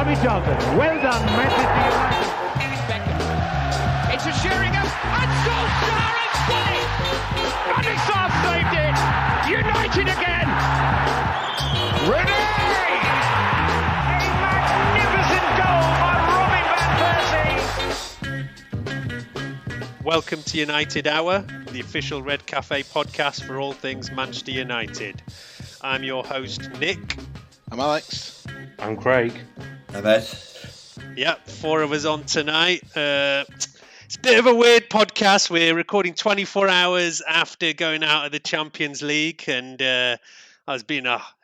Bobby Johnson, well done, Manchester United. Beckham, it's a Sheringham, and Solskjaer has won it! And the South saved it! United again! Rooney! A magnificent goal by Robin van Persie! Welcome to United Hour, the official Red Cafe podcast for all things Manchester United. I'm your host, Nick. I'm Alex. I'm Craig. I'm Ed. Yep, four of us on tonight. It's a bit of a weird podcast. We're recording 24 hours after going out of the Champions League, and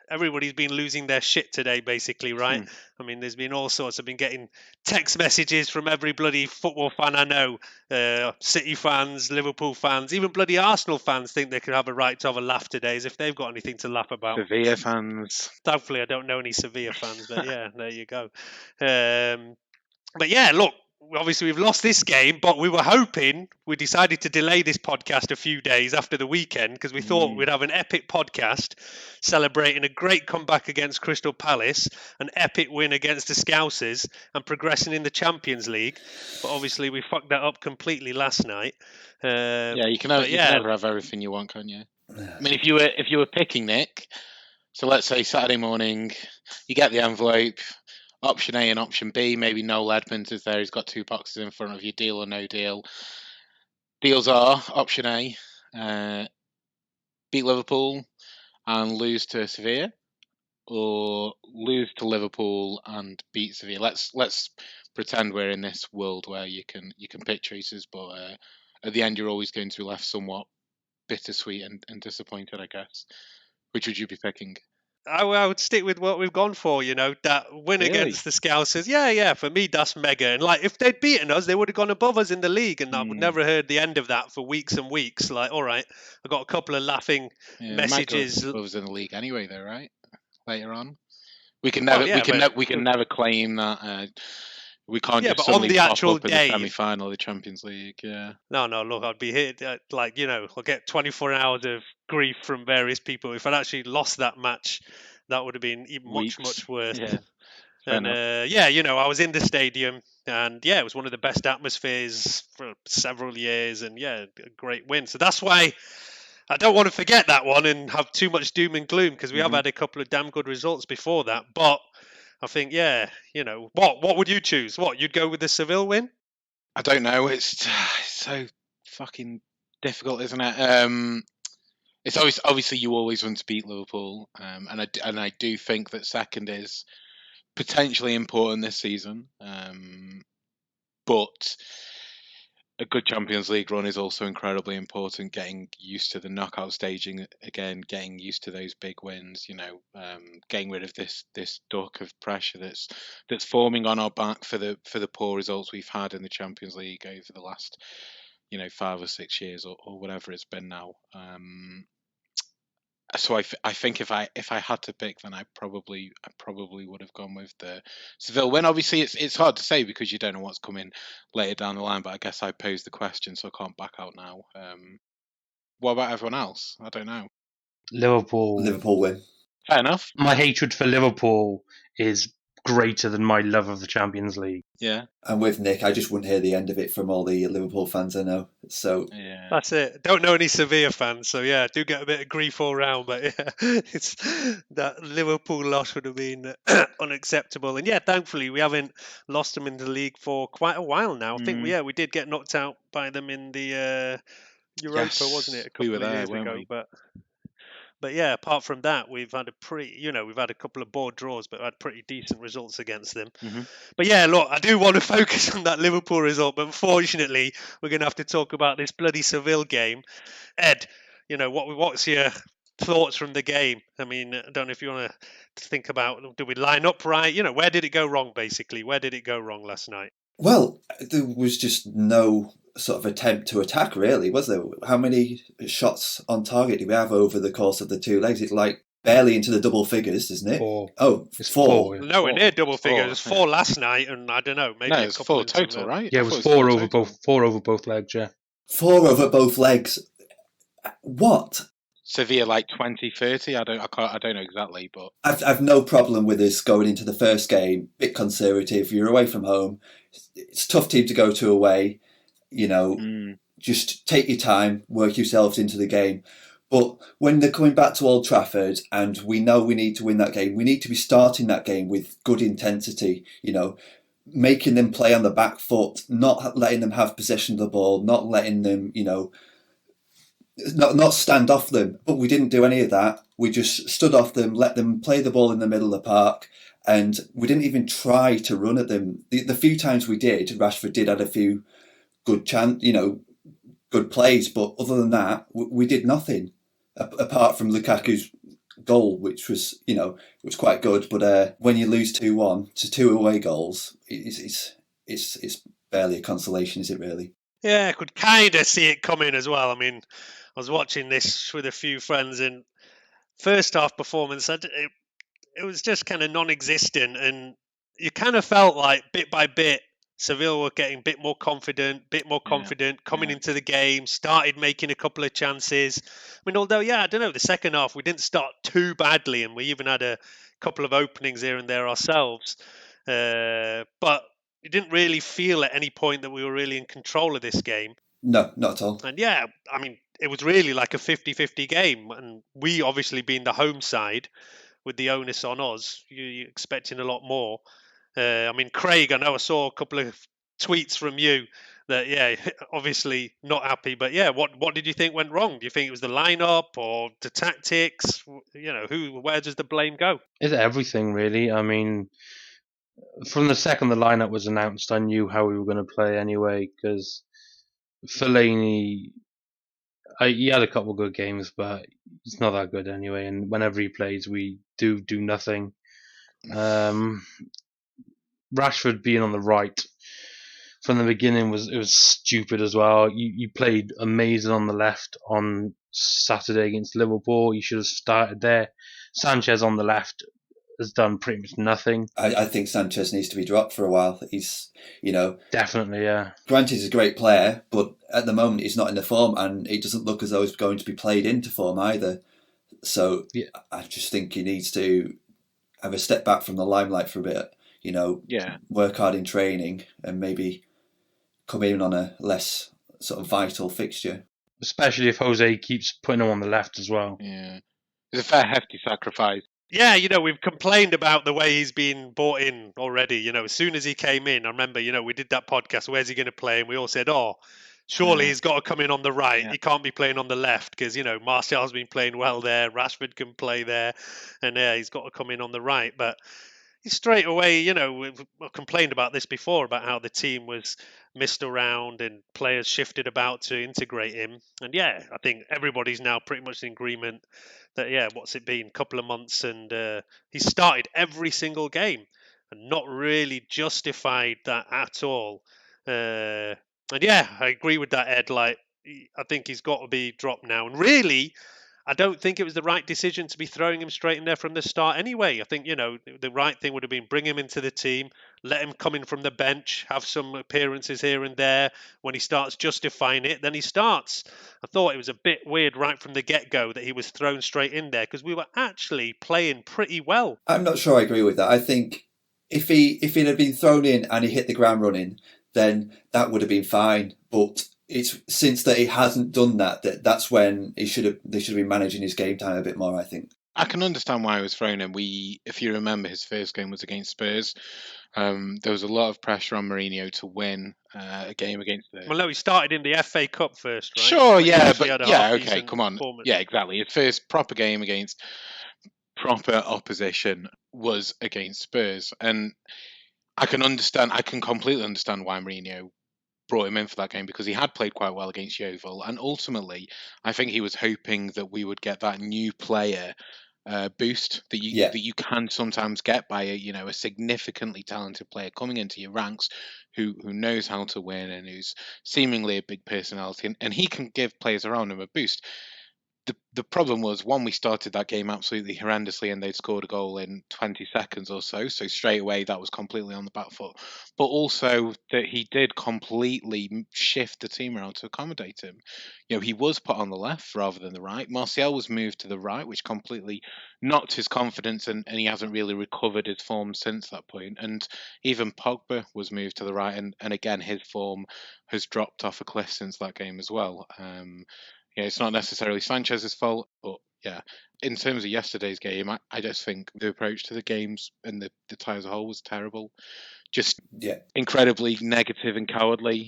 everybody's been losing their shit today, basically, right? I mean, there's been all sorts. I've been getting text messages from every bloody football fan I know. City fans, Liverpool fans, even bloody Arsenal fans think they could have a right to have a laugh today, as if they've got anything to laugh about. Sevilla fans. Thankfully, I don't know any Sevilla fans, but yeah, there you go. But yeah, look, obviously we've lost this game, but we were hoping, we decided to delay this podcast a few days after the weekend because we thought we'd have an epic podcast celebrating a great comeback against Crystal Palace, an epic win against the Scousers, and progressing in the Champions League. But obviously we fucked that up completely last night. You can never have everything you want, can you? I mean, if you were picking, Nick, so let's say Saturday morning, you get the envelope. Option A and option B, maybe Noel Edmonds is there. He's got two boxes in front of you, deal or no deal. Deals are option A, beat Liverpool and lose to Sevilla, or lose to Liverpool and beat Sevilla. Let's pretend we're in this world where you can pick choices, but at the end you're always going to be left somewhat bittersweet and disappointed, I guess. Which would you be picking? I would stick with what we've gone for, that win against the Scousers. Yeah, for me, that's mega. And, if they'd beaten us, they would have gone above us in the league, and I would never heard the end of that for weeks and weeks. All right, I got a couple of laughing messages. Above us in the league anyway, though, right? Later on. We can never claim that... We can't just but on the pop actual up in day, the semi-final of the Champions League, yeah. No, look, I'd be here, I'll get 24 hours of grief from various people. If I'd actually lost that match, that would have been even much worse. Yeah. And, I was in the stadium, and, it was one of the best atmospheres for several years, and, a great win. So that's why I don't want to forget that one and have too much doom and gloom, because we have had a couple of damn good results before that, but... I think, what would you choose? What, you'd go with the Seville win? I don't know. It's so fucking difficult, isn't it? It's obviously you always want to beat Liverpool, and I do think that second is potentially important this season. But a good Champions League run is also incredibly important. Getting used to the knockout staging again, getting used to those big wins. Getting rid of this duck of pressure that's forming on our back for the poor results we've had in the Champions League over the last 5 or 6 years or whatever it's been now. So I think if I had to pick, then I probably would have gone with the Seville win. Obviously, it's hard to say because you don't know what's coming later down the line. But I guess I posed the question, so I can't back out now. What about everyone else? I don't know. Liverpool win. Fair enough. My hatred for Liverpool is greater than my love of the Champions League. Yeah. I'm with Nick. I just wouldn't hear the end of it from all the Liverpool fans I know. So yeah. That's it. Don't know any Sevilla fans, so do get a bit of grief all round. But it's that Liverpool loss would have been unacceptable. And thankfully we haven't lost them in the league for quite a while now. I think we did get knocked out by them in the Europa, wasn't it? A couple of years ago, But apart from that, we've had we've had a couple of board draws, but had pretty decent results against them. But look, I do want to focus on that Liverpool result, but unfortunately, we're going to have to talk about this bloody Seville game. Ed, what's your thoughts from the game? I mean, I don't know if you want to think about, do we line up right? Where did it go wrong, basically? Where did it go wrong last night? Well, there was just no sort of attempt to attack, really, was there? How many shots on target do we have over the course of the two legs? It's barely into the double figures, isn't it? 4. Oh, it's 4. Nowhere near double figures. It was 4 last night, and I don't know, maybe a couple 4 total, right? Yeah, it was 4 over both legs. Yeah, 4 over both legs. What? Sevilla like 2030. I don't know exactly, but I've no problem with us going into the first game, bit conservative. You're away from home. It's a tough team to go to away. Just take your time, work yourselves into the game. But when they're coming back to Old Trafford and we know we need to win that game, we need to be starting that game with good intensity, making them play on the back foot, not letting them have possession of the ball, not letting them, not stand off them. But we didn't do any of that. We just stood off them, let them play the ball in the middle of the park, and we didn't even try to run at them. The few times we did, Rashford did add a few good good plays, but other than that, we did nothing apart from Lukaku's goal, which was was quite good. But when you lose 2-1 to 2 away goals, it's barely a consolation, is it really? Yeah, I could kind of see it coming as well. I mean, I was watching this with a few friends, and first half performance, it was just kind of non-existent, and you kind of felt like bit by bit Seville were getting a bit more confident, coming into the game, started making a couple of chances. I mean, although, I don't know, the second half we didn't start too badly, and we even had a couple of openings here and there ourselves. But it didn't really feel at any point that we were really in control of this game. No, not at all. And I mean, it was really like a 50-50 game, and we obviously being the home side with the onus on us, you're expecting a lot more. I mean, Craig, I know I saw a couple of tweets from you that, obviously not happy. But, what did you think went wrong? Do you think it was the lineup or the tactics? Where does the blame go? It's everything, really. I mean, from the second the lineup was announced, I knew how we were going to play anyway, because Fellaini, he had a couple of good games, but he's not that good anyway. And whenever he plays, we do nothing. Rashford being on the right from the beginning was stupid as well. You played amazing on the left on Saturday against Liverpool. You should have started there. Sanchez on the left has done pretty much nothing. I think Sanchez needs to be dropped for a while. He's, definitely, yeah. Granted, he's a great player, but at the moment he's not in the form, and it doesn't look as though he's going to be played into form either. So I just think he needs to have a step back from the limelight for a bit. Work hard in training and maybe come in on a less sort of vital fixture. Especially if Jose keeps putting him on the left as well. Yeah, it's a fair hefty sacrifice. Yeah, we've complained about the way he's been brought in already. As soon as he came in, I remember, we did that podcast, where's he going to play? And we all said, surely he's got to come in on the right. Yeah. He can't be playing on the left because, Martial's been playing well there. Rashford can play there. And he's got to come in on the right. But straight away, we've complained about this before, about how the team was missed around and players shifted about to integrate him. And I think everybody's now pretty much in agreement that, what's it been, a couple of months, and he started every single game and not really justified that at all. I agree with that, Ed. Like, I think he's got to be dropped now. And really, I don't think it was the right decision to be throwing him straight in there from the start anyway. I think, the right thing would have been bring him into the team, let him come in from the bench, have some appearances here and there. When he starts justifying it, then he starts. I thought it was a bit weird right from the get-go that he was thrown straight in there because we were actually playing pretty well. I'm not sure I agree with that. I think if he had been thrown in and he hit the ground running, then that would have been fine. But it's since that he hasn't done that's when they should have been managing his game time a bit more, I think. I can understand why he was thrown in. If you remember, his first game was against Spurs. There was a lot of pressure on Mourinho to win a game against them. Well, no, he started in the FA Cup first, right? Sure, okay, come on. Yeah, exactly. His first proper game against proper opposition was against Spurs. And I can completely understand why Mourinho brought him in for that game, because he had played quite well against Yeovil, and ultimately I think he was hoping that we would get that new player boost that you can sometimes get by a significantly talented player coming into your ranks who knows how to win and who's seemingly a big personality, and he can give players around him a boost. the problem was, one, we started that game absolutely horrendously and they'd scored a goal in 20 seconds or so. So straight away, that was completely on the back foot. But also that he did completely shift the team around to accommodate him. He was put on the left rather than the right. Martial was moved to the right, which completely knocked his confidence, and he hasn't really recovered his form since that point. And even Pogba was moved to the right, and again, his form has dropped off a cliff since that game as well. It's not necessarily Sanchez's fault, but yeah, in terms of yesterday's game, I just think the approach to the games and the tie as a whole was terrible. Just incredibly negative and cowardly.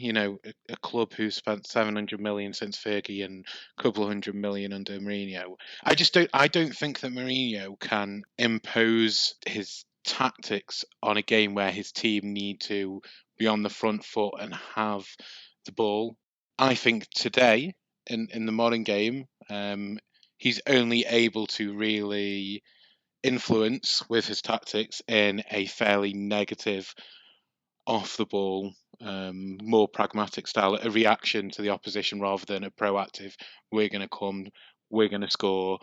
A club who spent 700 million since Fergie and a couple of hundred million under Mourinho. I don't think that Mourinho can impose his tactics on a game where his team need to be on the front foot and have the ball. I think today, in the modern game, he's only able to really influence with his tactics in a fairly negative, off the ball, more pragmatic style, a reaction to the opposition rather than a proactive, we're going to come, we're going to score,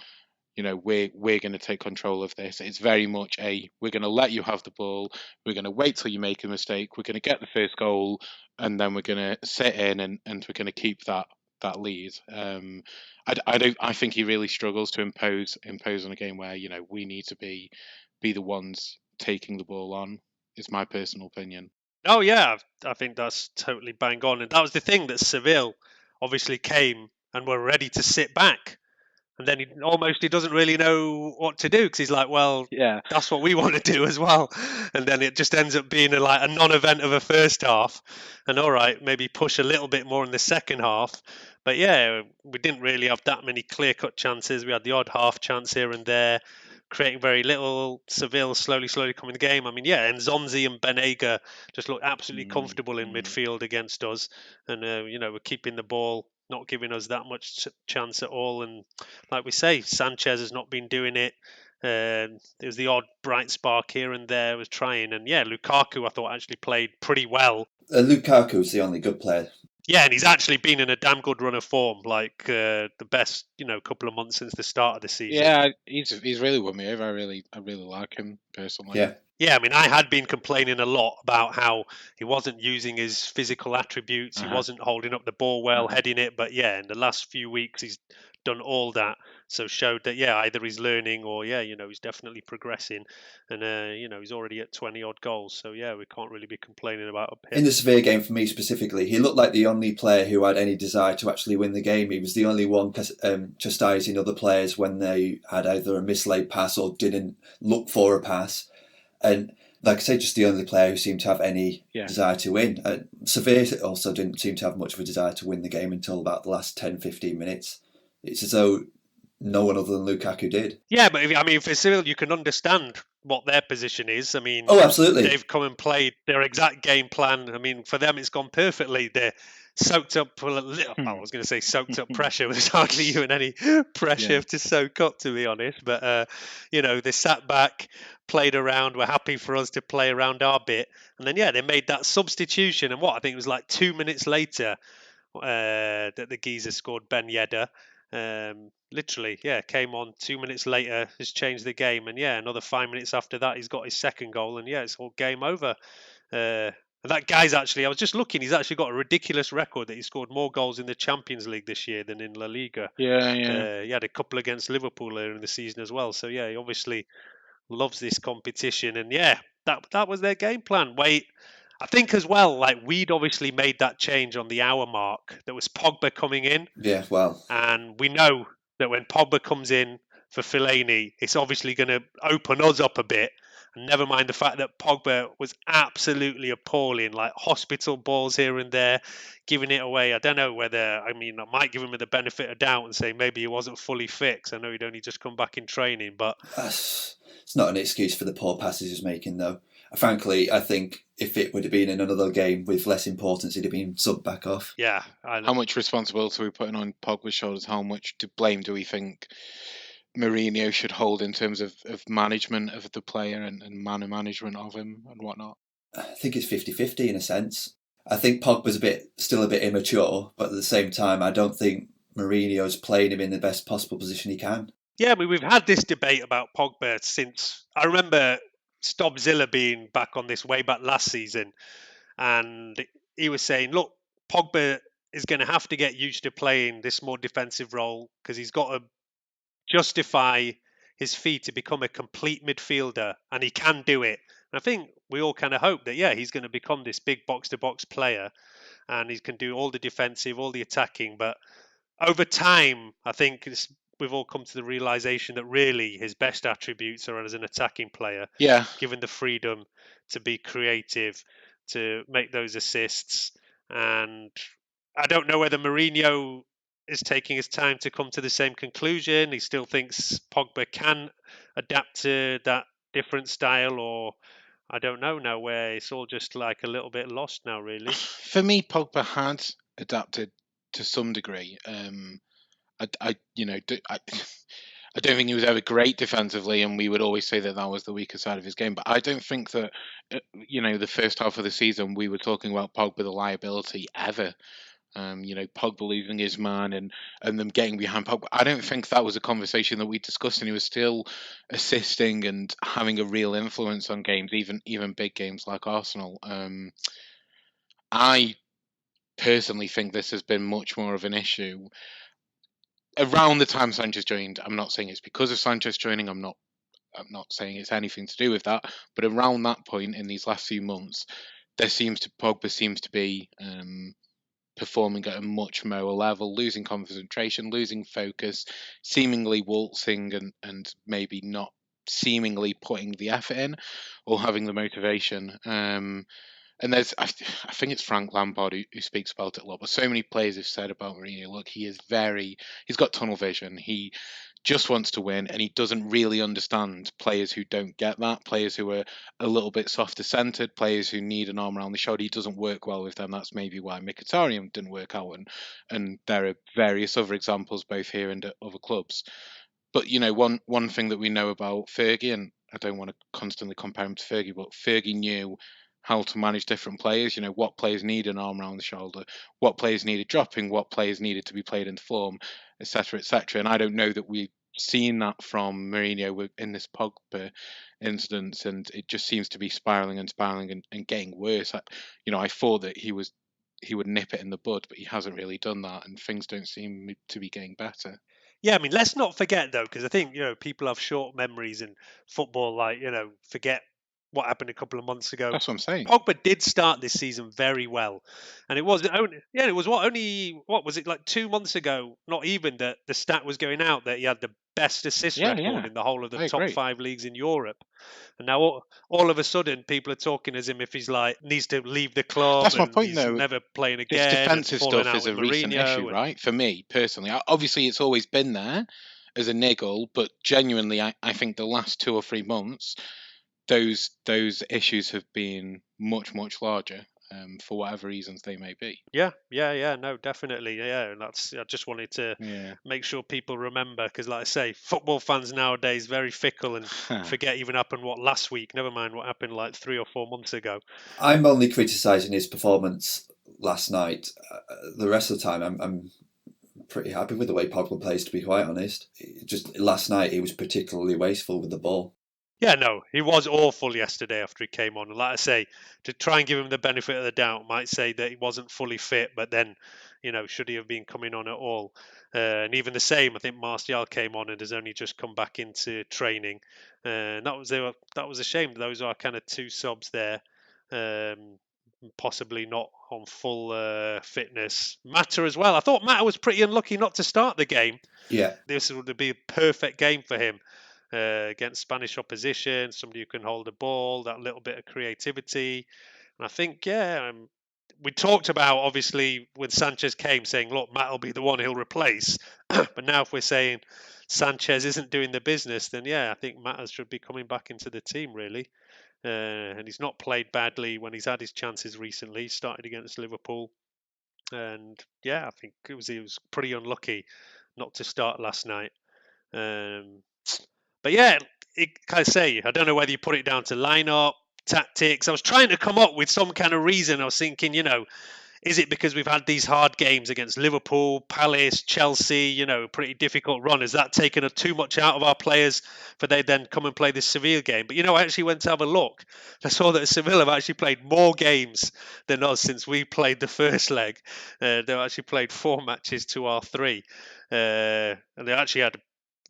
we're going to take control of this. It's very much we're going to let you have the ball, we're going to wait till you make a mistake, we're going to get the first goal, and then we're going to sit in and we're going to keep that lead. I think he really struggles to impose on a game where we need to be the ones taking the ball on. Is my personal opinion. Oh yeah, I think that's totally bang on, and that was the thing that Seville obviously came and were ready to sit back. And then he doesn't really know what to do because he's like, well, yeah, that's what we want to do as well. And then it just ends up being a non-event of a first half. And all right, maybe push a little bit more in the second half. But yeah, we didn't really have that many clear-cut chances. We had the odd half chance here and there, creating very little. Seville slowly coming the game. I mean, yeah, and Nzonzi and Benega just looked absolutely comfortable in midfield against us. And, we're keeping the ball, not giving us that much chance at all. And like we say, Sanchez has not been doing it. There's the odd bright spark here and there was trying. And yeah, Lukaku, I thought, actually played pretty well. Lukaku's the only good player. Yeah, and he's actually been in a damn good run of form, like the best, couple of months since the start of the season. Yeah, he's really won me over. I really like him personally. Yeah, I mean, I had been complaining a lot about how he wasn't using his physical attributes. He wasn't holding up the ball well, heading it. But yeah, in the last few weeks, he's done all that. So showed that, yeah, either he's learning or, yeah, he's definitely progressing. And, he's already at 20 odd goals. So, yeah, we can't really be complaining about him. In the Sevilla game, for me specifically, he looked like the only player who had any desire to actually win the game. He was the only one chastising other players when they had either a mislaid pass or didn't look for a pass. And like I say, just the only player who seemed to have any desire to win. Sevilla also didn't seem to have much of a desire to win the game until about the last 10-15 minutes. It's as though no one other than Lukaku did. Yeah, but for Seville, you can understand what their position is. I mean, oh, absolutely. They've come and played their exact game plan. I mean, for them, it's gone perfectly. They're soaked up a little. I was going to say soaked up pressure. There's hardly even any pressure to soak up, to be honest. But they sat back, played around. Were happy for us to play around our bit, and then they made that substitution. And I think it was like 2 minutes later that the geezer scored Ben Yedder. Literally, came on 2 minutes later, has changed the game, and another 5 minutes after that, he's got his second goal, and it's all game over. And that guy's actually, I was just looking, he's actually got a ridiculous record that he scored more goals in the Champions League this year than in La Liga. He had a couple against Liverpool earlier in the season as well. So he obviously loves this competition, and that was their game plan. I think as well, like we'd obviously made that change on the hour mark. There was Pogba coming in. Yeah, well. And we know that when Pogba comes in for Fellaini, it's obviously going to open us up a bit. And never mind the fact that Pogba was absolutely appalling, like hospital balls here and there, giving it away. I don't know whether, I might give him the benefit of doubt and say maybe he wasn't fully fixed. I know he'd only just come back in training, but... It's not an excuse for the poor passes he's making, though. Frankly, I think if it would have been in another game with less importance, he'd have been subbed back off. Yeah. How much responsibility are we putting on Pogba's shoulders? How much blame do we think Mourinho should hold in terms of management of the player and management of him and whatnot? I think it's 50-50 in a sense. I think Pogba's still a bit immature, but at the same time, I don't think Mourinho's playing him in the best possible position he can. Yeah, I mean, we've had this debate about Pogba since I remember Stobzilla being back on this way back last season, and he was saying, look, Pogba is going to have to get used to playing this more defensive role because he's got to justify his feat to become a complete midfielder, and he can do it. And I think we all kind of hope that, yeah, he's going to become this big box-to-box player, and he can do all the defensive, all the attacking. But over time, I think we've all come to the realization that really his best attributes are as an attacking player. Yeah. Given the freedom to be creative, to make those assists. And I don't know whether Mourinho is taking his time to come to the same conclusion. He still thinks Pogba can adapt to that different style, or I don't know now, where it's all just like a little bit lost now, really. For me, Pogba had adapted to some degree. I don't think he was ever great defensively, and we would always say that was the weaker side of his game. But I don't think that, the first half of the season we were talking about Pogba the liability ever. Pogba losing his man and them getting behind Pogba. I don't think that was a conversation that we discussed, and he was still assisting and having a real influence on games, even big games like Arsenal. I personally think this has been much more of an issue around the time Sanchez joined. I'm not saying it's because of Sanchez joining. I'm not saying it's anything to do with that. But around that point in these last few months, Pogba seems to be performing at a much lower level, losing concentration, losing focus, seemingly waltzing and maybe not seemingly putting the effort in or having the motivation. And I think it's Frank Lampard who speaks about it a lot, but so many players have said about Mourinho, look, he's got tunnel vision. He just wants to win, and he doesn't really understand players who don't get that, players who are a little bit softer centred, players who need an arm around the shoulder. He doesn't work well with them. That's maybe why Mkhitaryan didn't work out, and there are various other examples both here and at other clubs. But one thing that we know about Fergie, and I don't want to constantly compare him to Fergie, but Fergie knew how to manage different players, what players need an arm around the shoulder, what players needed dropping, what players needed to be played into form, etc., etc. And I don't know that we've seen that from Mourinho in this Pogba instance, and it just seems to be spiralling and getting worse. I thought that he would nip it in the bud, but he hasn't really done that, and things don't seem to be getting better. Yeah, I mean, let's not forget, though, because I think, people have short memories in football, like, forget what happened a couple of months ago. That's what I'm saying. Pogba did start this season very well, and it was what was it, like 2 months ago? Not even that the stat was going out that he had the best assist record in the whole of the top 5 leagues in Europe, and now all of a sudden people are talking as if he's like needs to leave the club. That's my point, though. Never playing again. This defensive stuff is a recent issue, and... right? For me personally, obviously it's always been there as a niggle, but genuinely, I think the last 2 or 3 months, those issues have been much larger, for whatever reasons they may be. Yeah, no, definitely, yeah. And I just wanted to make sure people remember, because, like I say, football fans nowadays very fickle and forget even happened last week. Never mind what happened like 3 or 4 months ago. I'm only criticising his performance last night. The rest of the time, I'm pretty happy with the way Pogba plays, to be quite honest. Just last night, he was particularly wasteful with the ball. Yeah, no, he was awful yesterday after he came on. And like I say, to try and give him the benefit of the doubt, might say that he wasn't fully fit, but then, should he have been coming on at all? And even the same, I think Martial came on and has only just come back into training. And that was a shame. Those are kind of 2 subs there, possibly not on full fitness. Mata as well. I thought Mata was pretty unlucky not to start the game. Yeah. This would be a perfect game for him. Against Spanish opposition, somebody who can hold the ball, that little bit of creativity. And I think, we talked about, obviously, when Sanchez came, saying, look, Matt will be the one he'll replace. But now if we're saying Sanchez isn't doing the business, then, I think Matt should be coming back into the team, really. And he's not played badly when he's had his chances recently. He started against Liverpool. And, I think he was pretty unlucky not to start last night. But I say, I don't know whether you put it down to lineup, tactics. I was trying to come up with some kind of reason. I was thinking, Is it because we've had these hard games against Liverpool, Palace, Chelsea, pretty difficult run? Has that taken too much out of our players for they then come and play this Sevilla game? But, I actually went to have a look. I saw that Sevilla have actually played more games than us since we played the first leg. They've actually played 4 matches to our 3. And they actually had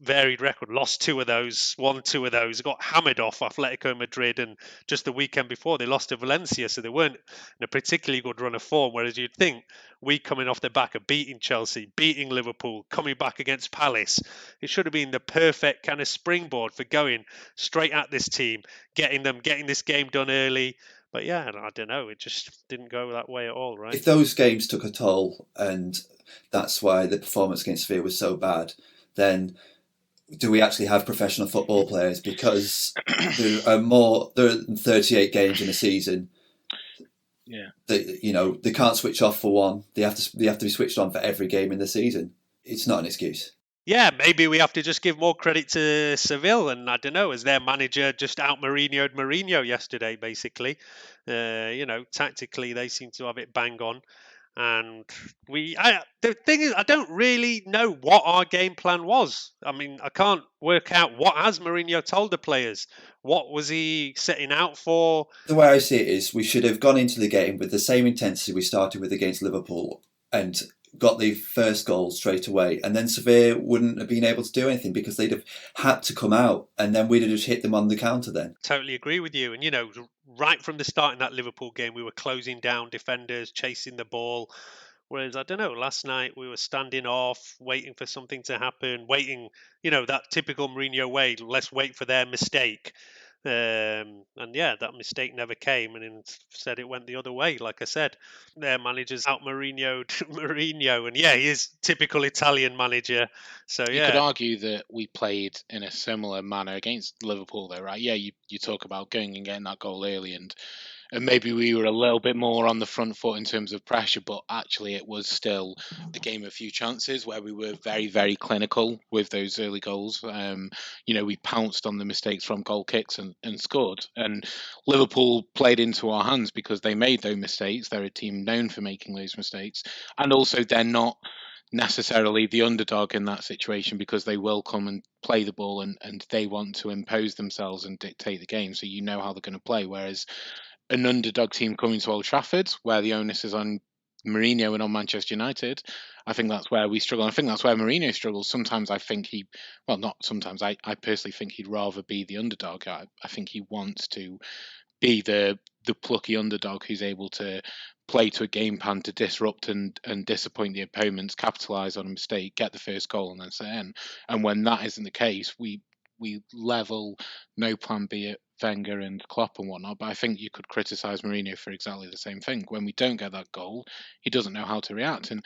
varied record, lost 2 of those, won 2 of those, got hammered off Atletico Madrid, and just the weekend before they lost to Valencia, so they weren't in a particularly good run of form, whereas you'd think we coming off the back of beating Chelsea, beating Liverpool, coming back against Palace, it should have been the perfect kind of springboard for going straight at this team, getting this game done early. But yeah, I don't know, it just didn't go that way at all, right? If those games took a toll and that's why the performance against Sevilla was so bad, then do we actually have professional football players? Because there are 38 games in a season. Yeah. They can't switch off for one. They have to be switched on for every game in the season. It's not an excuse. Yeah, maybe we have to just give more credit to Seville, and I don't know, as their manager just out Mourinho yesterday, basically. Tactically they seem to have it bang on. And the thing is, I don't really know what our game plan was. I mean, I can't work out what has Mourinho told the players. What was he setting out for? The way I see it is we should have gone into the game with the same intensity we started with against Liverpool and got the first goal straight away. And then Sevilla wouldn't have been able to do anything because they'd have had to come out and then we'd have just hit them on the counter then. Totally agree with you. And, right from the start in that Liverpool game, we were closing down defenders, chasing the ball. Whereas, I don't know, last night we were standing off, waiting for something to happen, waiting, that typical Mourinho way, let's wait for their mistake. And yeah, that mistake never came, and instead it went the other way. Like I said, their managers out Mourinho'd Mourinho, and yeah, he is typical Italian manager. So you could argue that we played in a similar manner against Liverpool, though, right? Yeah, you talk about going and getting that goal early, and maybe we were a little bit more on the front foot in terms of pressure, but actually it was still a game of few chances where we were very, very clinical with those early goals. We pounced on the mistakes from goal kicks and scored. And Liverpool played into our hands because they made those mistakes. They're a team known for making those mistakes. And also they're not necessarily the underdog in that situation because they will come and play the ball and they want to impose themselves and dictate the game. So you know how they're going to play. Whereas an underdog team coming to Old Trafford, where the onus is on Mourinho and on Manchester United, I think that's where we struggle. I think that's where Mourinho struggles. Sometimes I think not sometimes, I personally think he'd rather be the underdog. I think he wants to be the plucky underdog who's able to play to a game plan to disrupt and disappoint the opponents, capitalise on a mistake, get the first goal and then set in. And when that isn't the case, we level no plan B at Wenger and Klopp and whatnot, but I think you could criticise Mourinho for exactly the same thing. When we don't get that goal, he doesn't know how to react. And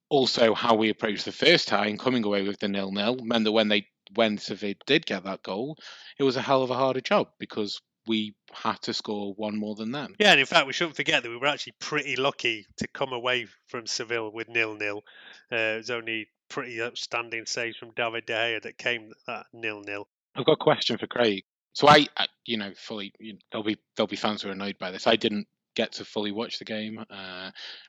also how we approached the first tie and coming away with the 0-0 meant that when Sevilla did get that goal, it was a hell of a harder job because we had to score one more than them. Yeah, and in fact, we shouldn't forget that we were actually pretty lucky to come away from Seville with 0-0. It was only pretty outstanding saves from David De Gea that came that 0-0. I've got a question for Craig. So I fully, there'll be fans who are annoyed by this. I didn't get to fully watch the game,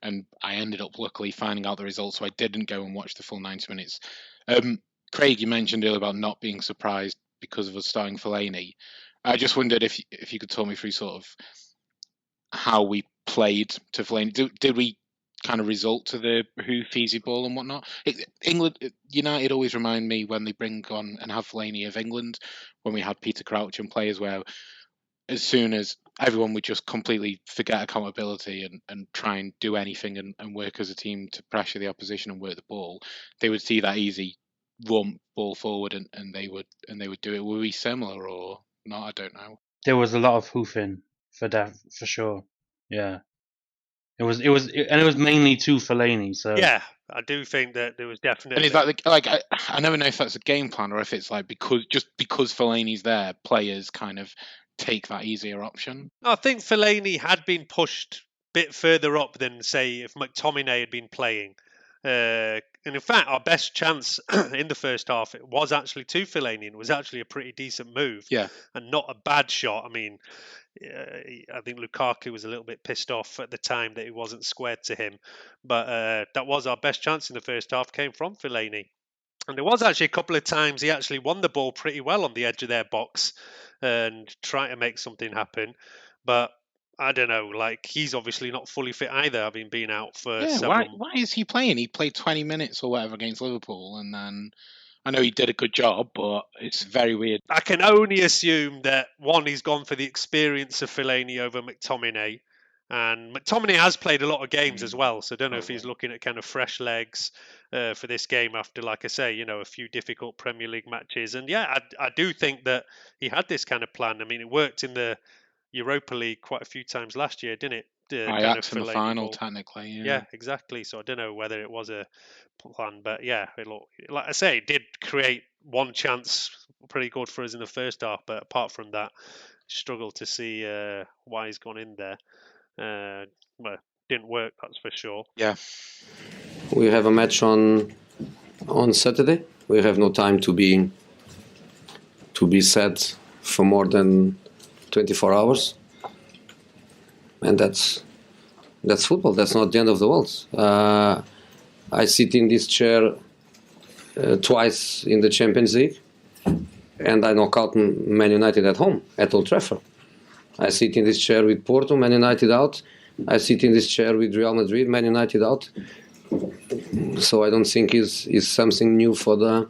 and I ended up luckily finding out the results, so I didn't go and watch the full 90 minutes. Craig, you mentioned earlier about not being surprised because of us starting Fellaini. I just wondered if you could talk me through sort of how we played to Fellaini. Did we kind of result to the easy ball and whatnot? United always remind me when they bring on and have Fellaini of England, when we had Peter Crouch and players where as soon as everyone would just completely forget accountability and try and do anything and work as a team to pressure the opposition and work the ball, they would see that easy run ball forward and they would do it. Were we similar or not? I don't know. There was a lot of hoofing for sure. Yeah. It was mainly to Fellaini. So yeah, I do think that there was definitely. And is that I never know if that's a game plan or if it's like because Fellaini's there, players kind of take that easier option. I think Fellaini had been pushed a bit further up than say if McTominay had been playing. And in fact, our best chance in the first half it was actually to Fellaini, and it was actually a pretty decent move. Yeah, and not a bad shot. I mean, I think Lukaku was a little bit pissed off at the time that it wasn't squared to him. But that was our best chance in the first half, came from Fellaini. And there was actually a couple of times he actually won the ball pretty well on the edge of their box and trying to make something happen. But I don't know, like he's obviously not fully fit either, having been out for several. Why is he playing? He played 20 minutes or whatever against Liverpool, and then I know he did a good job, but it's very weird. I can only assume that one, he's gone for the experience of Fellaini over McTominay. And McTominay has played a lot of games as well, so I don't know if he's looking at kind of fresh legs for this game after, like I say, a few difficult Premier League matches. And yeah, I do think that he had this kind of plan. I mean, it worked in the Europa League quite a few times last year, didn't it? Ajax in the final, technically. Yeah, exactly. So I don't know whether it was a plan, but yeah, like I say, it did create one chance pretty good for us in the first half, but apart from that, struggled to see why he's gone in there. Well, didn't work, that's for sure. Yeah. We have a match on Saturday. We have no time to be sad for more than 24 hours, and that's football. That's not the end of the world. I sit in this chair twice in the Champions League, and I knock out Man United at home at Old Trafford. I sit in this chair with Porto, Man United out. I sit in this chair with Real Madrid, Man United out. So I don't think is something new for the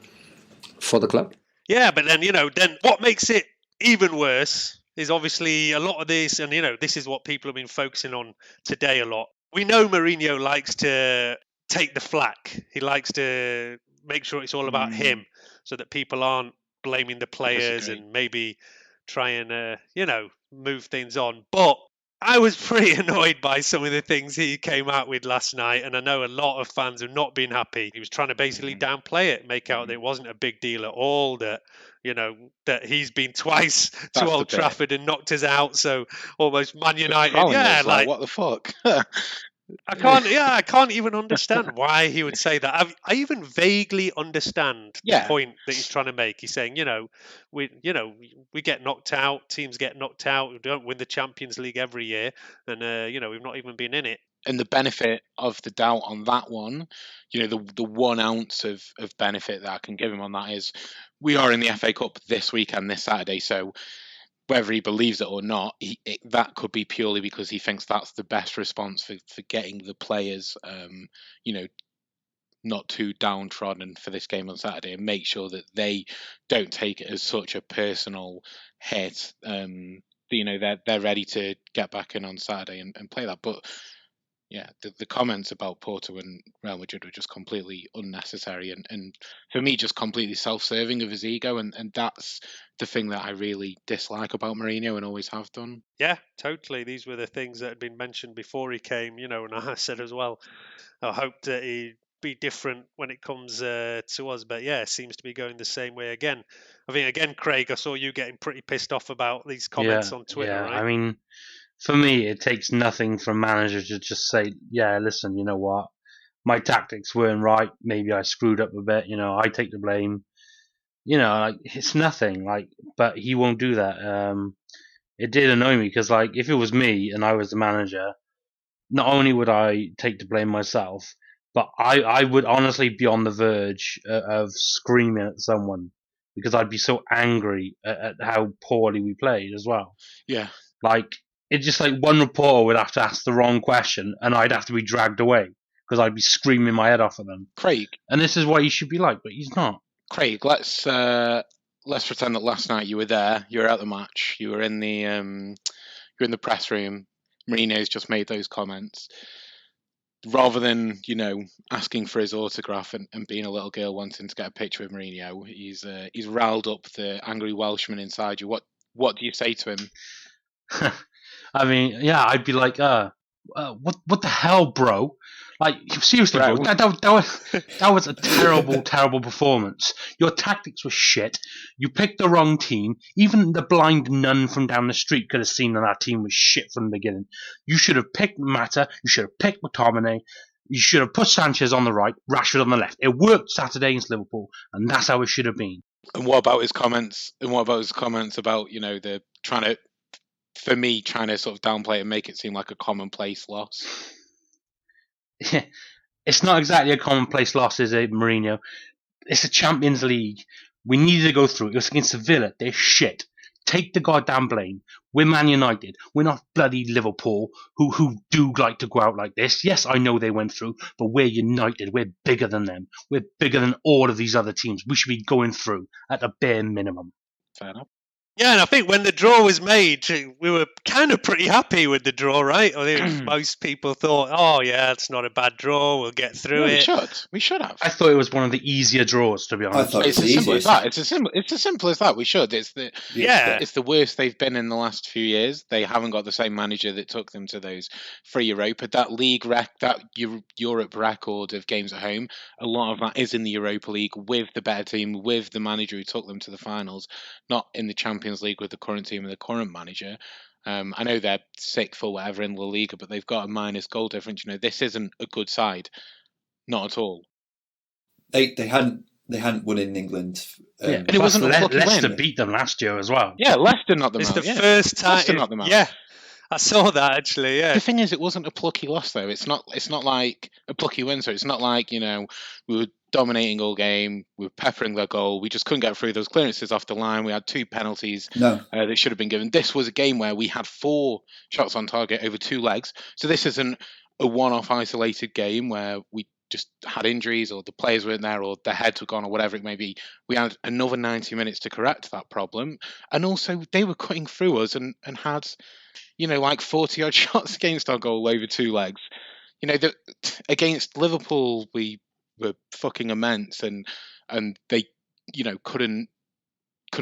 club. Yeah, but then then what makes it even worse is obviously a lot of this, and this is what people have been focusing on today a lot. We know Mourinho likes to take the flak. He likes to make sure it's all about him, so that people aren't blaming the players and maybe try and move things on. But I was pretty annoyed by some of the things he came out with last night, and I know a lot of fans have not been happy. He was trying to basically downplay it, make out that it wasn't a big deal at all, that that he's been twice to Old Trafford and knocked us out, so almost Man United. Yeah, like what the fuck? I can't even understand why he would say that. I even vaguely understand the point that he's trying to make. He's saying, we get knocked out, teams get knocked out, we don't win the Champions League every year, and we've not even been in it. And the benefit of the doubt on that one, the 1 ounce of benefit that I can give him on that is we are in the FA Cup this weekend, this Saturday, so whether he believes it or not, that could be purely because he thinks that's the best response for getting the players, not too downtrodden for this game on Saturday, and make sure that they don't take it as such a personal hit. They're ready to get back in on Saturday and play that. But yeah, the comments about Porto and Real Madrid were just completely unnecessary and for me just completely self-serving of his ego, and that's the thing that I really dislike about Mourinho and always have done. Yeah, totally. These were the things that had been mentioned before he came, and I said as well, I hoped that he'd be different when it comes to us, but yeah, it seems to be going the same way again. I think, again, Craig, I saw you getting pretty pissed off about these comments on Twitter, right? I mean, for me, it takes nothing from managers to just say, yeah, listen, you know what? My tactics weren't right. Maybe I screwed up a bit. I take the blame. It's nothing. But he won't do that. It did annoy me because, if it was me and I was the manager, not only would I take the blame myself, but I would honestly be on the verge of screaming at someone because I'd be so angry at how poorly we played as well. Yeah. It's just one reporter would have to ask the wrong question and I'd have to be dragged away because I'd be screaming my head off at them. Craig. And this is what he should be like, but he's not. Craig, let's pretend that last night you were there, you were at the match, you were in the press room, Mourinho's just made those comments. Rather than, asking for his autograph and being a little girl wanting to get a picture with Mourinho, he's riled up the angry Welshman inside you. What do you say to him? I mean, yeah, I'd be like, what the hell, bro? Seriously, bro, that was a terrible, terrible performance. Your tactics were shit. You picked the wrong team. Even the blind nun from down the street could have seen that our team was shit from the beginning. You should have picked Mata. You should have picked McTominay. You should have put Sanchez on the right, Rashford on the left. It worked Saturday against Liverpool, and that's how it should have been. And what about his comments? And what about his comments about the trying to for me, trying to sort of downplay it and make it seem like a commonplace loss. It's not exactly a commonplace loss, is it, Mourinho? It's a Champions League. We needed to go through it. It was against Sevilla. They're shit. Take the goddamn blame. We're Man United. We're not bloody Liverpool, who do like to go out like this. Yes, I know they went through, but we're United. We're bigger than them. We're bigger than all of these other teams. We should be going through at the bare minimum. Fair enough. Yeah, and I think when the draw was made, we were kind of pretty happy with the draw, right? I think most people thought, "Oh, yeah, it's not a bad draw. We'll get through it." We should have. I thought it was one of the easier draws, to be honest. I thought It's as simple as that. It's as simple as that. We should. It's the worst they've been in the last few years. They haven't got the same manager that took them to those for Europa. That Europe record of games at home, a lot of that is in the Europa League with the better team, with the manager who took them to the finals, not in the Champions League with the current team and the current manager. I know they're sixth or whatever in La Liga, but they've got a minus goal difference. This isn't a good side, not at all. They hadn't won in England. And it wasn't Leicester beat them last year as well. Yeah, Leicester knocked them out. It's the first time. Leicester knocked them out. Yeah, I saw that actually. Yeah. The thing is, it wasn't a plucky loss though. It's not like a plucky win. So it's not like we were dominating all game. We were peppering their goal. We just couldn't get through those clearances off the line. We had 2 penalties that should have been given. This was a game where we had 4 shots on target over 2 legs. So this isn't a one-off isolated game where we just had injuries or the players weren't there or their heads were gone or whatever it may be. We had another 90 minutes to correct that problem. And also they were cutting through us and had, like 40 odd shots against our goal over 2 legs. Against Liverpool, we were fucking immense and they, couldn't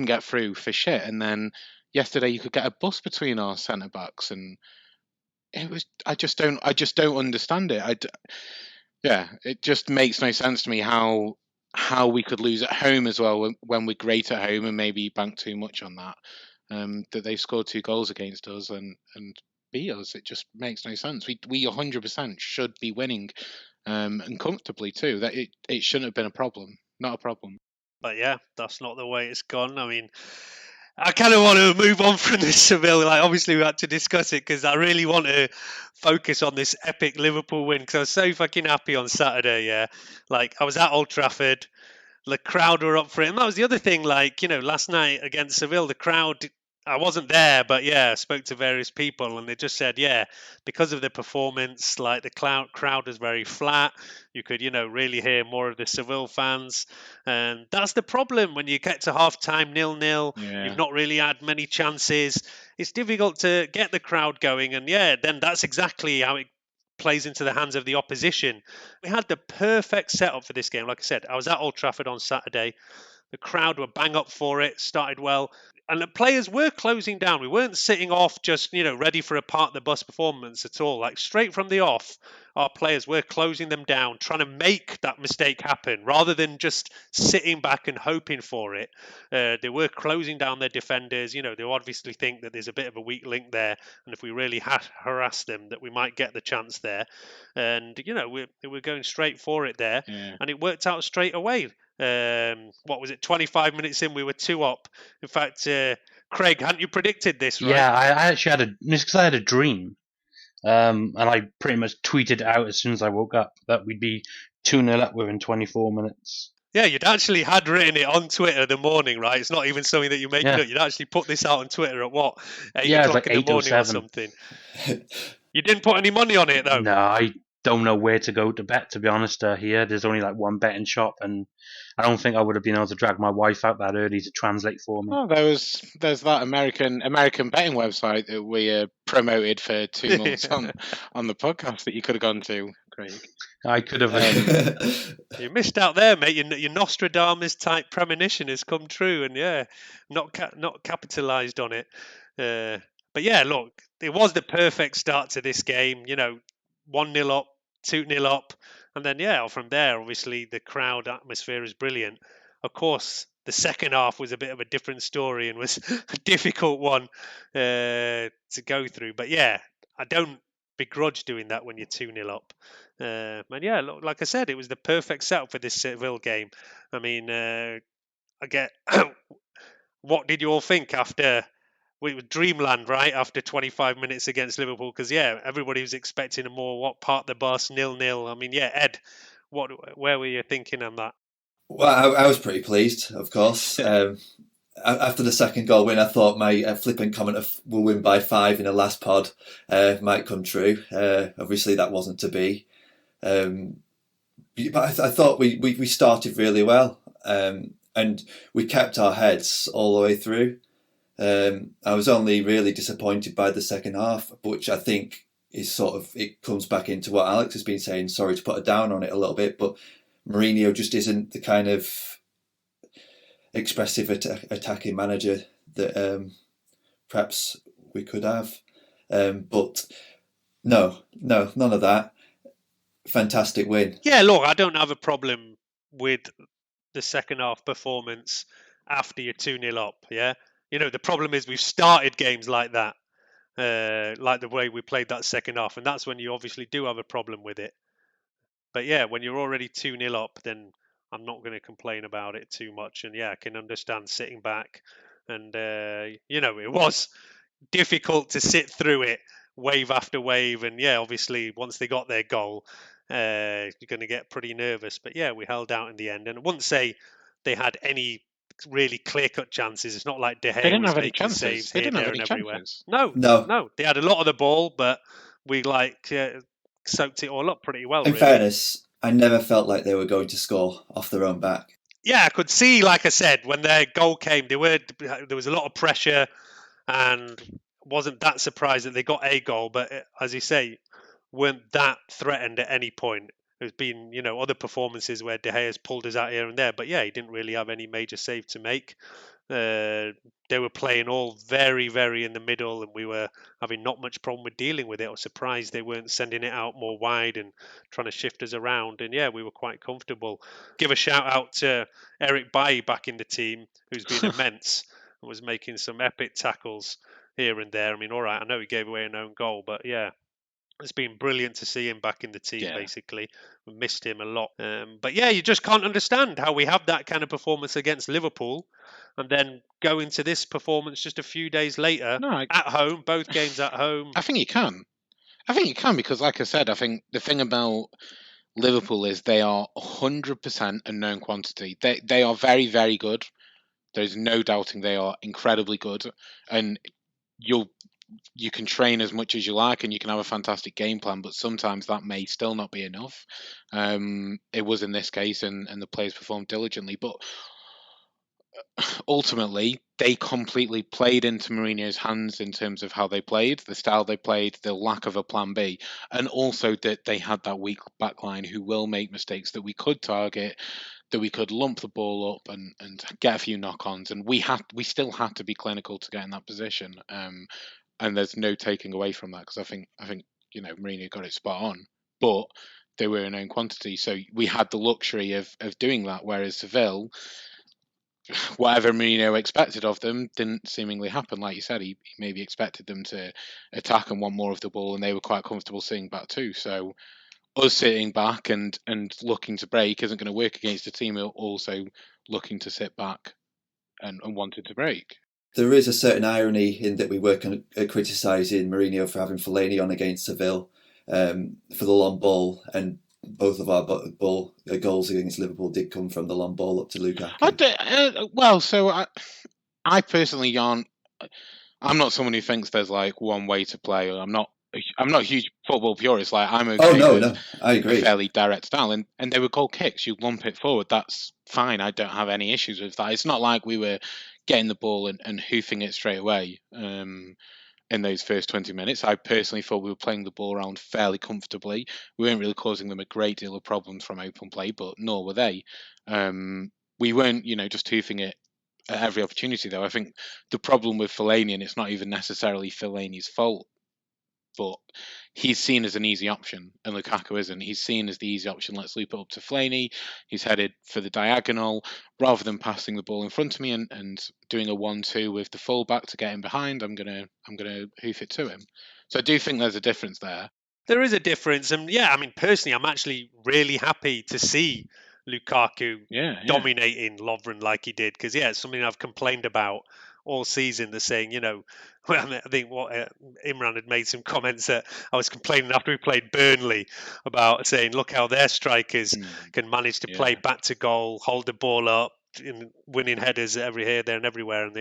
get through for shit. And then yesterday you could get a bus between our centre backs and it was, I just don't understand it. It just makes no sense to me how we could lose at home as well when we're great at home and maybe bank too much on that. That they scored 2 goals against us and beat us. It just makes no sense. We 100% should be winning and comfortably too. That it shouldn't have been a problem. Not a problem. But yeah, that's not the way it's gone. I mean, I kind of want to move on from this Seville. Obviously, we had to discuss it because I really want to focus on this epic Liverpool win because I was so fucking happy on Saturday. Yeah, I was at Old Trafford, the crowd were up for it, and that was the other thing. Last night against Seville, the crowd. I wasn't there, but yeah, I spoke to various people, and they just said, yeah, because of the performance, the crowd was very flat. You could, really hear more of the Seville fans, and that's the problem when you get to half time 0-0. Yeah. You've not really had many chances. It's difficult to get the crowd going, and then that's exactly how it plays into the hands of the opposition. We had the perfect setup for this game. Like I said, I was at Old Trafford on Saturday. The crowd were bang up for it, started well. And the players were closing down. We weren't sitting off just, ready for a part the bus performance at all. Straight from the off, our players were closing them down, trying to make that mistake happen rather than just sitting back and hoping for it. They were closing down their defenders. They obviously think that there's a bit of a weak link there. And if we really harass them, that we might get the chance there. And, we were going straight for it there. Yeah. And it worked out straight away. What was it? 25 minutes in, we were 2 up. In fact, Craig, hadn't you predicted this? Right? Yeah, I actually because I had a dream, and I pretty much tweeted out as soon as I woke up that we'd be 2-0 up within 24 minutes. Yeah, you'd actually had written it on Twitter the morning, right? It's not even something that you make up. You'd actually put this out on Twitter at what? 8 o'clock in the morning or something. You didn't put any money on it though. No, I don't know where to go to bet, to be honest. Here, there's only one betting shop, and I don't think I would have been able to drag my wife out that early to translate for me. Oh, there's that American betting website that we promoted for 2 months on the podcast that you could have gone to, Craig. I could have. You missed out there, mate. Your Nostradamus type premonition has come true, and not capitalised on it. But yeah, look, it was the perfect start to this game. 1-0 up, 2-0 up, and then from there, obviously the crowd atmosphere is brilliant. Of course, the second half was a bit of a different story and was a difficult one to go through. But I don't begrudge doing that when you're 2-0 up. And look, like I said, it was the perfect setup for this Seville game. I mean, what did you all think after was dreamland, right, after 25 minutes against Liverpool, because everybody was expecting a more part the bus 0-0. I mean, Ed, where were you thinking on that? Well, I was pretty pleased, of course. After the second goal win, I thought my flippant comment of "we'll win by 5" in the last pod might come true. Obviously, that wasn't to be. But I thought we started really well, and we kept our heads all the way through. I was only really disappointed by the second half, which I think is it comes back into what Alex has been saying. Sorry to put a down on it a little bit, but Mourinho just isn't the kind of expressive attacking manager that perhaps we could have. But no, none of that. Fantastic win. Yeah, look, I don't have a problem with the second half performance after you're 2-0 up, yeah? The problem is we've started games like that, like the way we played that second half, and that's when you obviously do have a problem with it. But when you're already 2-0 up, then I'm not going to complain about it too much. And I can understand sitting back. And, it was difficult to sit through it wave after wave. And, obviously, once they got their goal, you're going to get pretty nervous. But, we held out in the end. And I wouldn't say they had any really clear-cut chances. It's not like De Gea was making saves here, there, and everywhere. No. They had a lot of the ball, but we soaked it all up pretty well. In fairness, I never felt like they were going to score off their own back. I could see, like I said, when their goal came, there was a lot of pressure, and wasn't that surprised that they got a goal. But as you say, weren't that threatened at any point. There's been, other performances where De Gea's pulled us out here and there, but he didn't really have any major save to make. They were playing all very, very in the middle, and we were having not much problem with dealing with it. I was surprised they weren't sending it out more wide and trying to shift us around. And we were quite comfortable. Give a shout out to Eric Bailly back in the team, who's been immense and was making some epic tackles here and there. I mean, all right, I know he gave away an own goal, but it's been brilliant to see him back in the team, basically. We missed him a lot. But you just can't understand how we have that kind of performance against Liverpool and then go into this performance just a few days later at home, both games at home. I think you can. Because, like I said, I think the thing about Liverpool is they are 100% a known quantity. They are very, very good. There's no doubting they are incredibly good. And you can train as much as you like and you can have a fantastic game plan, but sometimes that may still not be enough. It was in this case, and the players performed diligently. But ultimately, they completely played into Mourinho's hands in terms of how they played, the style they played, the lack of a plan B, and also that they had that weak backline who will make mistakes that we could target, that we could lump the ball up and get a few knock-ons, and we still had to be clinical to get in that position. And there's no taking away from that, because I think Mourinho got it spot on, but they were a known quantity, so we had the luxury of doing that. Whereas Seville, whatever Mourinho expected of them didn't seemingly happen. Like you said, he maybe expected them to attack and want more of the ball, and they were quite comfortable sitting back too. So us sitting back and looking to break isn't going to work against a team who are also looking to sit back and wanted to break. There is a certain irony in that we were criticising Mourinho for having Fellaini on against Seville for the long ball, and both of our goals against Liverpool did come from the long ball up to Lukaku. I personally aren't. I'm not someone who thinks there's like one way to play. I'm not a huge football purist. Like I'm okay with I agree. A fairly direct style, and they were goal kicks. You lump it forward, that's fine. I don't have any issues with that. It's not like we were getting the ball and hoofing it straight away in those first 20 minutes. I personally thought we were playing the ball around fairly comfortably. We weren't really causing them a great deal of problems from open play, but nor were they. We weren't, just hoofing it at every opportunity, though. I think the problem with Fellaini, and it's not even necessarily Fellaini's fault, but he's seen as an easy option, and Lukaku isn't. He's seen as the easy option. Let's loop it up to Fellaini. He's headed for the diagonal rather than passing the ball in front of me and doing a 1-2 with the fullback to get him behind. I'm gonna hoof it to him. So I do think there's a difference there. There is a difference, and personally, I'm actually really happy to see Lukaku dominating Lovren like he did, because it's something I've complained about all season. They're saying, I think what Imran had made some comments that I was complaining after we played Burnley about, saying, look how their strikers can manage to play back to goal, hold the ball up, in winning headers every here, there, and everywhere. And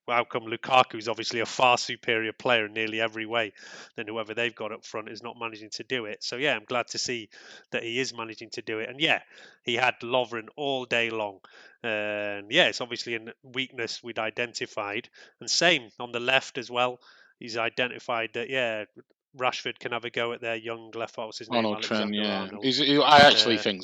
how come Lukaku's obviously a far superior player in nearly every way than whoever they've got up front is not managing to do it. So yeah, I'm glad to see that he is managing to do it. And yeah, he had Lovren all day long. And yeah, it's obviously a weakness we'd identified. And same on the left as well. He's identified that, yeah, Rashford can have a go at their young left foot. What's his name? Arnold Trent, Arnold. I actually think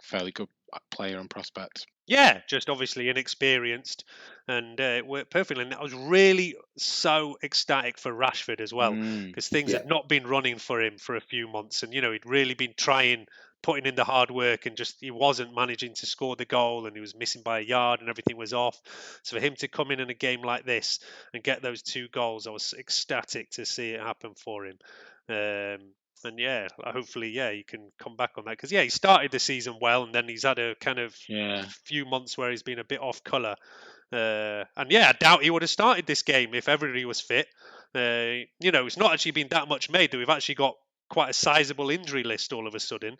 fairly good player and prospect. Yeah, just obviously inexperienced, and it worked perfectly. And I was really so ecstatic for Rashford as well, because things had not been running for him for a few months, and he'd really been putting in the hard work, and just he wasn't managing to score the goal, and he was missing by a yard, and everything was off. So for him to come in a game like this and get those 2 goals, I was ecstatic to see it happen for him. And yeah, hopefully, he can come back on that, because he started the season well, and then he's had a kind of few months where he's been a bit off colour. And yeah, I doubt he would have started this game if everybody was fit. It's not actually been that much made that we've actually got quite a sizable injury list all of a sudden.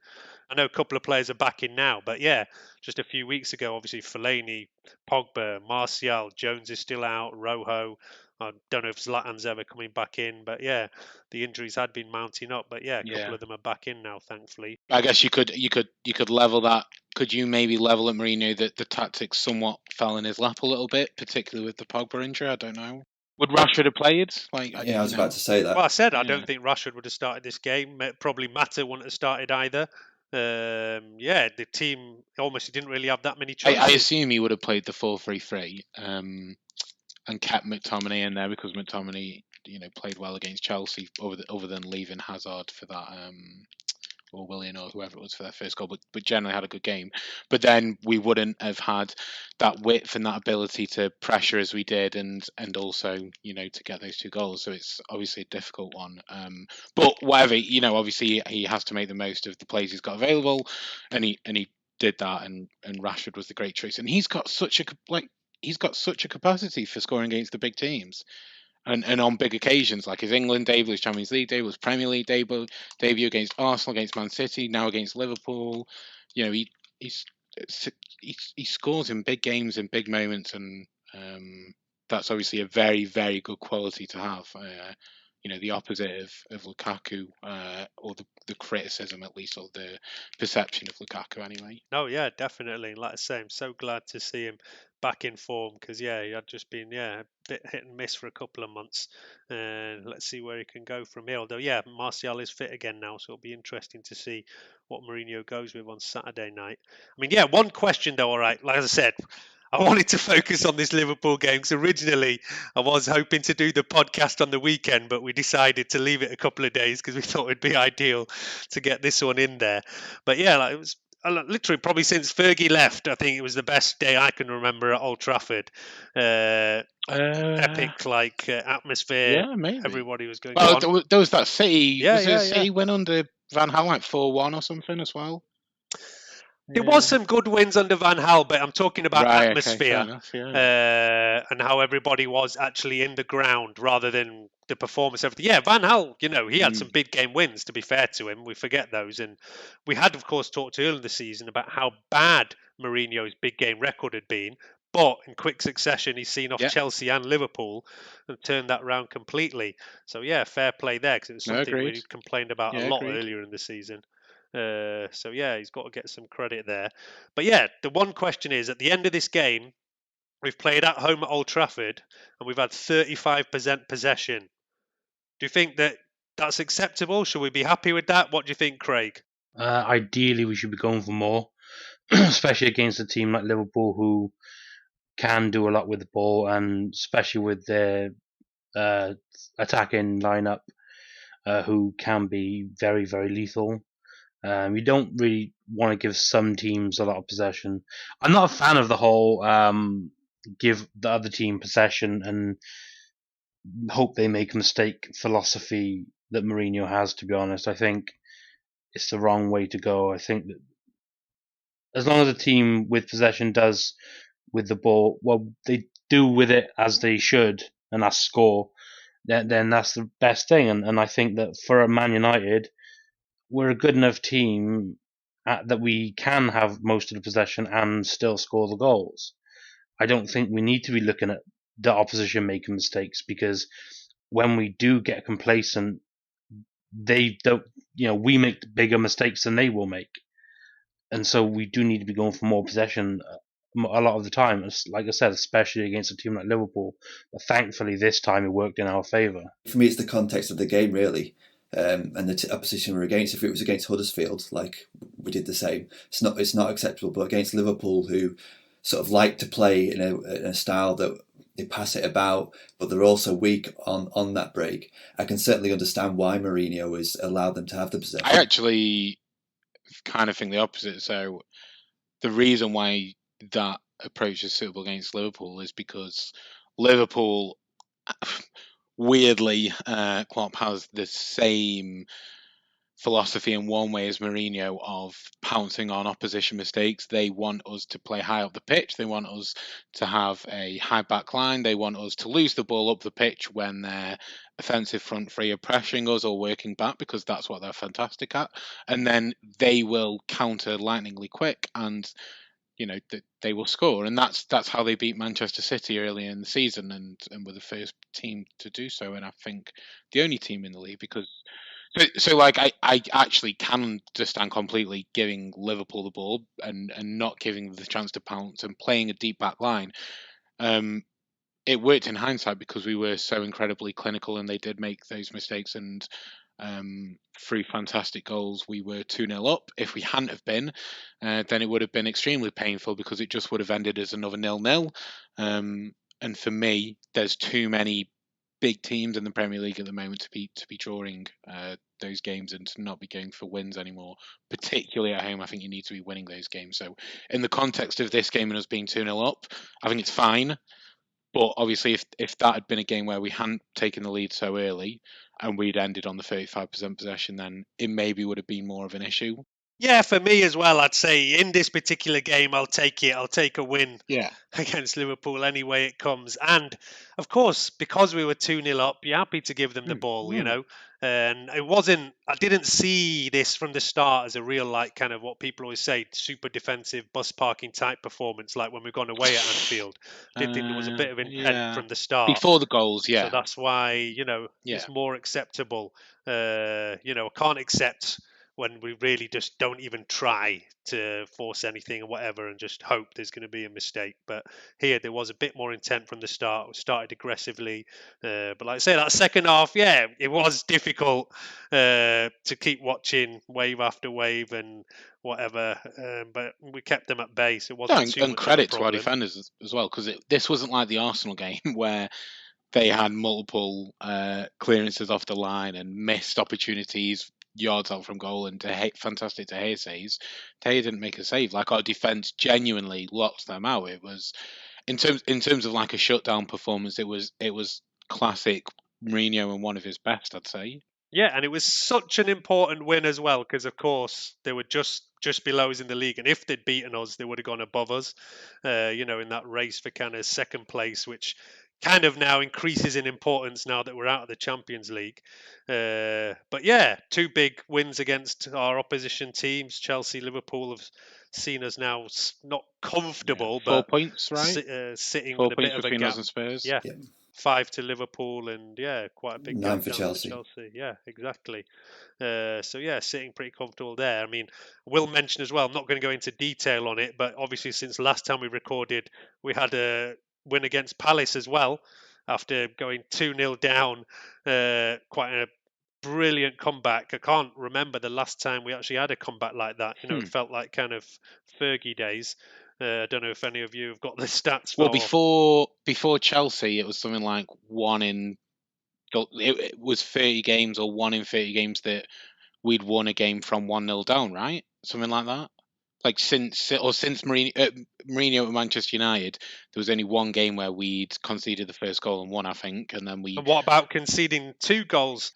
I know a couple of players are back in now, but yeah, just a few weeks ago, obviously Fellaini, Pogba, Martial, Jones is still out, Rojo. I don't know if Zlatan's ever coming back in, but yeah, the injuries had been mounting up. But yeah, a couple of them are back in now, thankfully. I guess you could level that. Could you maybe level at Mourinho that the tactics somewhat fell in his lap a little bit, particularly with the Pogba injury? I don't know. Would Rashford have played? I was about to say that. Well, I said I don't think Rashford would have started this game. Probably Mata wouldn't have started either. The team almost didn't really have that many choices. I assume he would have played the 4-3-3 and kept McTominay in there, because McTominay, played well against Chelsea, other than leaving Hazard for that, or Willian or whoever it was for their first goal, but generally had a good game. But then we wouldn't have had that width and that ability to pressure as we did, and also to get those 2 goals. So it's obviously a difficult one. But whatever, obviously he has to make the most of the players he's got available, and he did that, and Rashford was the great choice, and he's got such a capacity for scoring against the big teams. And on big occasions, like his England debut, his Champions League debut, his Premier League debut against Arsenal, against Man City, now against Liverpool, he scores in big games, in big moments, and that's obviously a very, very good quality to have. The opposite of Lukaku, or the criticism, at least, or the perception of Lukaku anyway. No, yeah, definitely. Like I say, I'm so glad to see him back in form, because he had just been a bit hit and miss for a couple of months, and let's see where he can go from here. Although Martial is fit again now, so it'll be interesting to see what Mourinho goes with on Saturday night. I mean, one question though, all right, like I said, I wanted to focus on this Liverpool game, because originally I was hoping to do the podcast on the weekend, but we decided to leave it a couple of days because we thought it'd be ideal to get this one in there. But yeah, it was literally probably since Fergie left, I think it was the best day I can remember at Old Trafford. Epic atmosphere. Yeah, maybe. Everybody was going. Well, there was that City. City went under Van Gaal 4-1 or something as well. There was some good wins under Van Gaal, but I'm talking about atmosphere, and how everybody was actually in the ground rather than the performance. Everything. Yeah, Van Gaal, he had some big game wins. To be fair to him, we forget those, and we had, of course, talked earlier in the season about how bad Mourinho's big game record had been. But in quick succession, he's seen off Chelsea and Liverpool and turned that round completely. So yeah, fair play there, because it was something we complained about a lot earlier in the season. So yeah, he's got to get some credit there. But yeah, the one question is, at the end of this game, we've played at home at Old Trafford and we've had 35% possession. Do you think that that's acceptable? Should we be happy with that? What do you think, Craig? Ideally, we should be going for more, especially against a team like Liverpool, who can do a lot with the ball, and especially with their attacking lineup, who can be very, very lethal. You don't really want to give some teams a lot of possession. I'm not a fan of the whole give the other team possession and hope they make a mistake philosophy that Mourinho has, to be honest. I think it's the wrong way to go. I think that as long as a team with possession does with the ball, well, they do with it as they should, and that's score, then that's the best thing. And I think that for Man United, we're a good enough team that we can have most of the possession and still score the goals. I don't think we need to be looking at the opposition making mistakes, because when we do get complacent, they don't. We make bigger mistakes than they will make, and so we do need to be going for more possession a lot of the time. Like I said, especially against a team like Liverpool. But thankfully, this time it worked in our favour. For me, it's the context of the game, really. And the opposition we're against. If it was against Huddersfield, like we did the same, it's not acceptable. But against Liverpool, who sort of like to play in a style that they pass it about, but they're also weak on that break, I can certainly understand why Mourinho has allowed them to have the possession. I actually kind of think the opposite. So the reason why that approach is suitable against Liverpool is because Liverpool, weirdly, Klopp has the same philosophy in one way as Mourinho of pouncing on opposition mistakes. They want us to play high up the pitch. They want us to have a high back line. They want us to lose the ball up the pitch when their offensive front three are pressuring us or working back, because that's what they're fantastic at. And then they will counter lightningly quick, and they will score. And that's how they beat Manchester City early in the season, and were the first team to do so, and I think the only team in the league. Because so like I actually can understand completely giving Liverpool the ball and not giving them the chance to pounce and playing a deep back line. It worked in hindsight because we were so incredibly clinical, and they did make those mistakes, and through fantastic goals we were 2-0 up. If we hadn't have been, then it would have been extremely painful, because it just would have ended as another 0-0. And for me, there's too many big teams in the Premier League at the moment to be drawing those games and to not be going for wins anymore. Particularly at home, I think you need to be winning those games. So in the context of this game and us being 2-0 up, I think it's fine. But obviously, if that had been a game where we hadn't taken the lead so early and we'd ended on the 35% possession, then it maybe would have been more of an issue. Yeah, for me as well, I'd say in this particular game, I'll take it. I'll take a win against Liverpool any way it comes. And, of course, because we were 2-0 up, you're happy to give them the ball, And I didn't see this from the start as a real, like, kind of what people always say, super defensive, bus parking type performance, like when we've gone away at Anfield. I did think there was a bit of intent from the start. Before the goals, yeah. So that's why, it's more acceptable. I can't accept when we really just don't even try to force anything or whatever and just hope there's going to be a mistake. But here there was a bit more intent from the start. We started aggressively. But like I say, that second half, it was difficult to keep watching wave after wave and whatever. But we kept them at bay. So it wasn't too much credit of a to our defenders as well, because this wasn't like the Arsenal game where they had multiple clearances off the line and missed opportunities yards out from goal, and fantastic De Gea saves. De Gea didn't make a save. Like, our defense genuinely locked them out. It was in terms of like a shutdown performance. It was classic Mourinho and one of his best, I'd say. Yeah, and it was such an important win as well, because of course they were just below us in the league, and if they'd beaten us, they would have gone above us. In that race for kind of second place, which kind of now increases in importance now that we're out of the Champions League. But yeah, two big wins against our opposition teams. Chelsea, Liverpool have seen us now not comfortable, 4 but points, right? sitting 4 with a points bit of a between gap. us and Spurs. Yeah. 5 to Liverpool, and quite a big 9 gap for down Chelsea. to Chelsea. Yeah, exactly. Sitting pretty comfortable there. I mean, we'll mention as well, I'm not going to go into detail on it, but obviously since last time we recorded, we had a win against Palace as well after going 2-0 down. Quite a brilliant comeback. I can't remember the last time we actually had a comeback like that. It felt like kind of Fergie days. I don't know if any of you have got the stats for. Well, before Chelsea, it was something like it was 30 games or 1 in 30 games that we'd won a game from 1-0 down, right? Something like that. Like since Mourinho at Manchester United, there was only 1 game where we'd conceded the first goal and won, I think, and then we. And what about conceding 2 goals?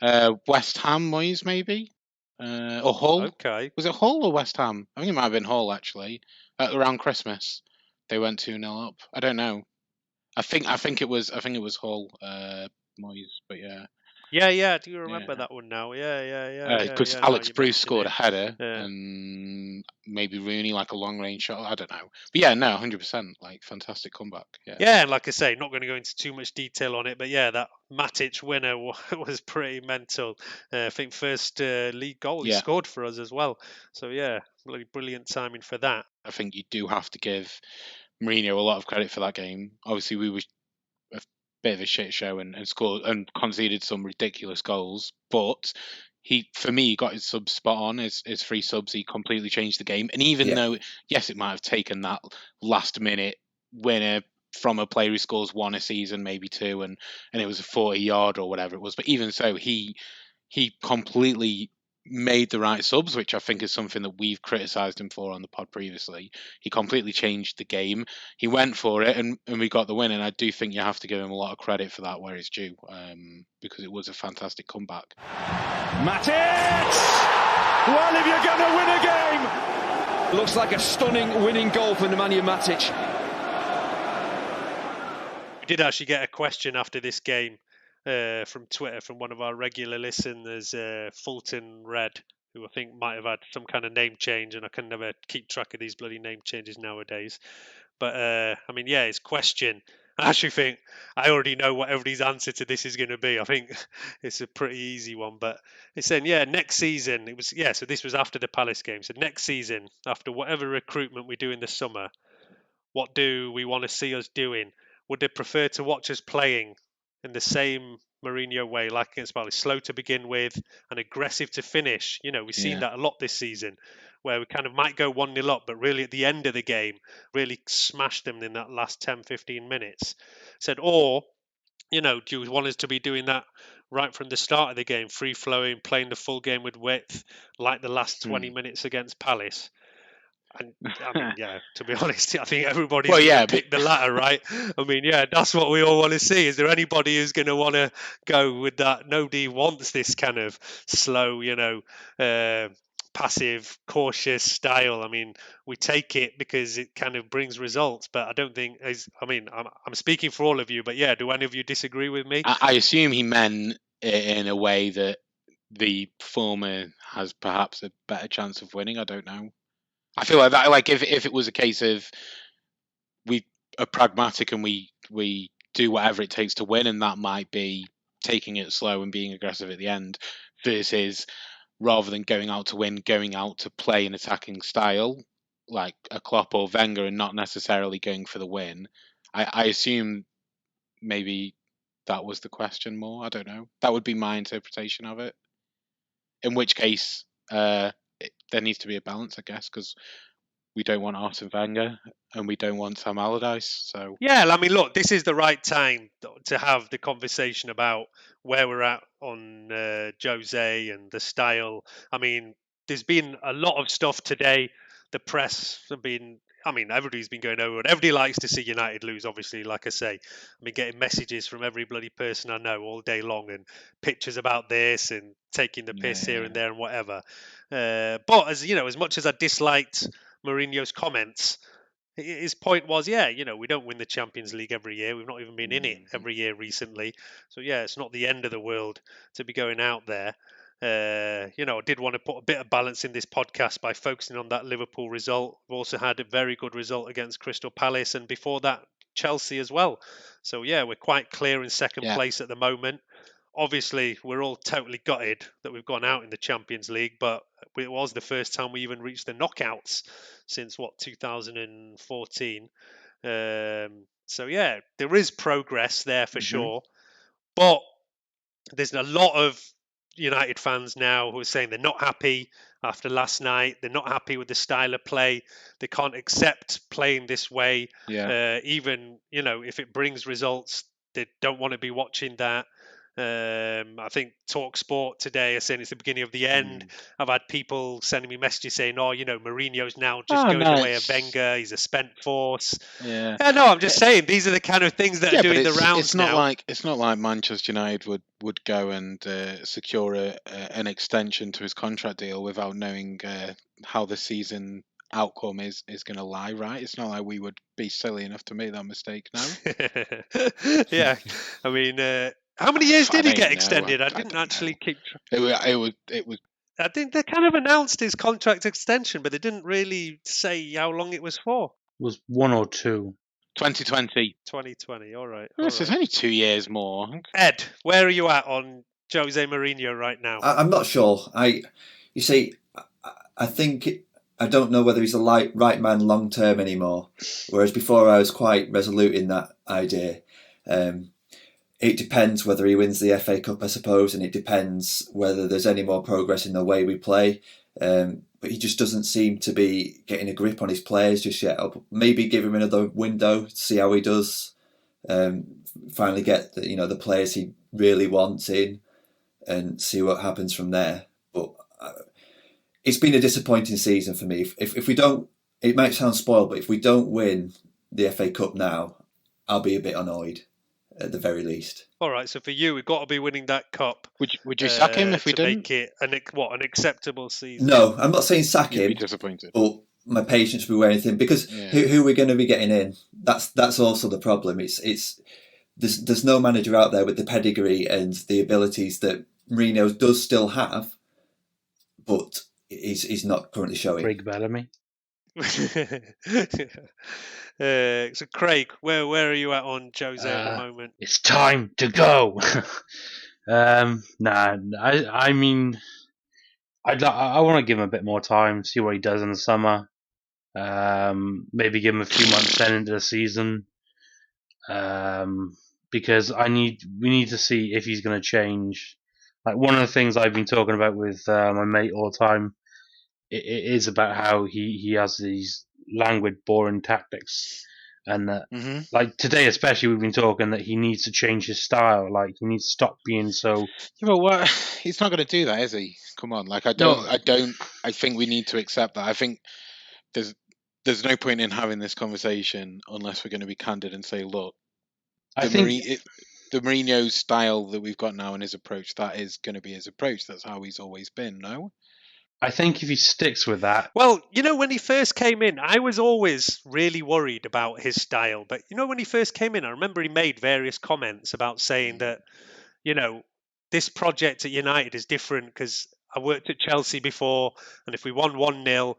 West Ham, maybe, or Hull. Okay. Was it Hull or West Ham? I think it might have been Hull actually. Around Christmas, they went 2-0 up. I don't know. I think it was Hull, Moyes, but yeah. Yeah. Do you remember that one now? Yeah. Because yeah, Alex you Bruce mentioned scored it. a header, Yeah. and maybe Rooney like a long range shot. I don't know, but yeah, no, 100%, like fantastic comeback. Yeah. Yeah, and like I say, not going to go into too much detail on it, but yeah, that Matic winner was pretty mental. I think first league goal he Yeah. scored for us as well. So yeah, really brilliant timing for that. I think you do have to give Mourinho a lot of credit for that game. Obviously, we were a bit of a shit show and scored and conceded some ridiculous goals, but for me, he got his subs spot on. His 3 subs, he completely changed the game. And even though, yes, it might have taken that last minute winner from a player who scores 1 a season, maybe 2, and it was a 40-yard or whatever it was, but even so, he completely made the right subs, which I think is something that we've criticised him for on the pod previously. He completely changed the game. He went for it, and we got the win. And I do think you have to give him a lot of credit for that where it's due, because it was a fantastic comeback. Matic! Well, if you're going to win a game! Looks like a stunning winning goal for Nemanja Matic. We did actually get a question after this game from Twitter from one of our regular listeners, Fulton Red, who I think might have had some kind of name change, and I can never keep track of these bloody name changes nowadays. But I mean, yeah, his question. I actually think I already know what everybody's answer to this is going to be. I think it's a pretty easy one. But it's saying, yeah, next season it was. Yeah, so this was after the Palace game. So next season, after whatever recruitment we do in the summer, what do we want to see us doing? Would they prefer to watch us playing in the same Mourinho way, like against Palace, slow to begin with and aggressive to finish? You know, we've seen that a lot this season, where we kind of might go 1-0 up, but really at the end of the game, really smash them in that last 10, 15 minutes. Said, or, you know, do you want us to be doing that right from the start of the game, free-flowing, playing the full game with width, like the last 20 minutes against Palace? And I mean, yeah, to be honest, I think everybody's going to pick the latter, right? I mean, yeah, that's what we all want to see. Is there anybody who's going to want to go with that? Nobody wants this kind of slow, you know, passive, cautious style. I mean, we take it because it kind of brings results, but I don't think, I mean, I'm speaking for all of you, but yeah, do any of you disagree with me? I assume he meant it in a way that the former has perhaps a better chance of winning. I don't know. I feel like that, like if it was a case of we are pragmatic and we do whatever it takes to win, and that might be taking it slow and being aggressive at the end, versus rather than going out to win, going out to play an attacking style like a Klopp or Wenger, and not necessarily going for the win. I assume maybe that was the question more. I don't know. That would be my interpretation of it. In which case, there needs to be a balance, I guess, because we don't want Arsene Wenger and we don't want Sam Allardyce. So yeah, I mean, look, this is the right time to have the conversation about where we're at on Jose and the style. I mean, there's been a lot of stuff today. The press have been, I mean, everybody's been going over it. Everybody likes to see United lose, obviously, like I say. I've been getting messages from every bloody person I know all day long, and pictures about this and taking the piss here and there and whatever. But as you know, as much as I disliked Mourinho's comments, his point was, yeah, you know, we don't win the Champions League every year. We've not even been in it every year recently. So, yeah, it's not the end of the world to be going out there. You know, I did want to put a bit of balance in this podcast by focusing on that Liverpool result. We've also had a very good result against Crystal Palace, and before that, Chelsea as well. So, yeah, we're quite clear in second place at the moment. Obviously, we're all totally gutted that we've gone out in the Champions League, but it was the first time we even reached the knockouts since, 2014. So, yeah, there is progress there for sure. But there's a lot of United fans now who are saying they're not happy after last night. They're not happy with the style of play. They can't accept playing this way. Even, you know, if it brings results, they don't want to be watching that. I think TalkSport today are saying it's the beginning of the end. I've had people sending me messages saying, "Oh, you know, Mourinho's now just going the way of Wenger. He's a spent force." Yeah, no, I'm just saying these are the kind of things that are doing the rounds it's not now. It's not like Manchester United would go and secure an extension to his contract deal without knowing how the season outcome is going to lie, right? It's not like we would be silly enough to make that mistake now. Yeah, I mean, how many years did he get extended? I didn't don't actually know. keep. It was. I think they kind of announced his contract extension, but they didn't really say how long it was for. It was 1 or 2. 2020. 2020. All right. Yes, it's only 2 years more. Ed, where are you at on Jose Mourinho right now? I'm not sure. You see, I think I don't know whether he's the right man long term anymore. Whereas before, I was quite resolute in that idea. It depends whether he wins the FA Cup, I suppose, and it depends whether there's any more progress in the way we play. But he just doesn't seem to be getting a grip on his players just yet. I'll maybe give him another window to see how he does. Finally get the players he really wants in, and see what happens from there. But it's been a disappointing season for me. If we don't, it might sound spoiled, but if we don't win the FA Cup now, I'll be a bit annoyed at the very least. All right, so for you, we've got to be winning that cup. Would you sack him if we didn't? Make it an acceptable season? No, I'm not saying sack him. You'd be disappointed. But my patience will be wearing thin because who we're going to be getting in. That's also the problem. There's no manager out there with the pedigree and the abilities that Mourinho does still have, but he's not currently showing. Craig Bellamy. So Craig, where are you at on Jose at the moment? It's time to go. I mean, I want to give him a bit more time, see what he does in the summer. Maybe give him a few months then into the season. Because we need to see if he's going to change. Like one of the things I've been talking about with my mate all the time, it is about how he has these languid, boring tactics, and like today especially, we've been talking that he needs to change his style. Like he needs to stop being so. Yeah, but what? He's not going to do that, is he? Come on, like I think we need to accept that. I think there's no point in having this conversation unless we're going to be candid and say, look, the Mourinho style that we've got now and his approach, that is going to be his approach. That's how he's always been, no? I think if he sticks with that... Well, when he first came in, I was always really worried about his style. But, when he first came in, I remember he made various comments about saying that, this project at United is different because I worked at Chelsea before, and if we won 1-0,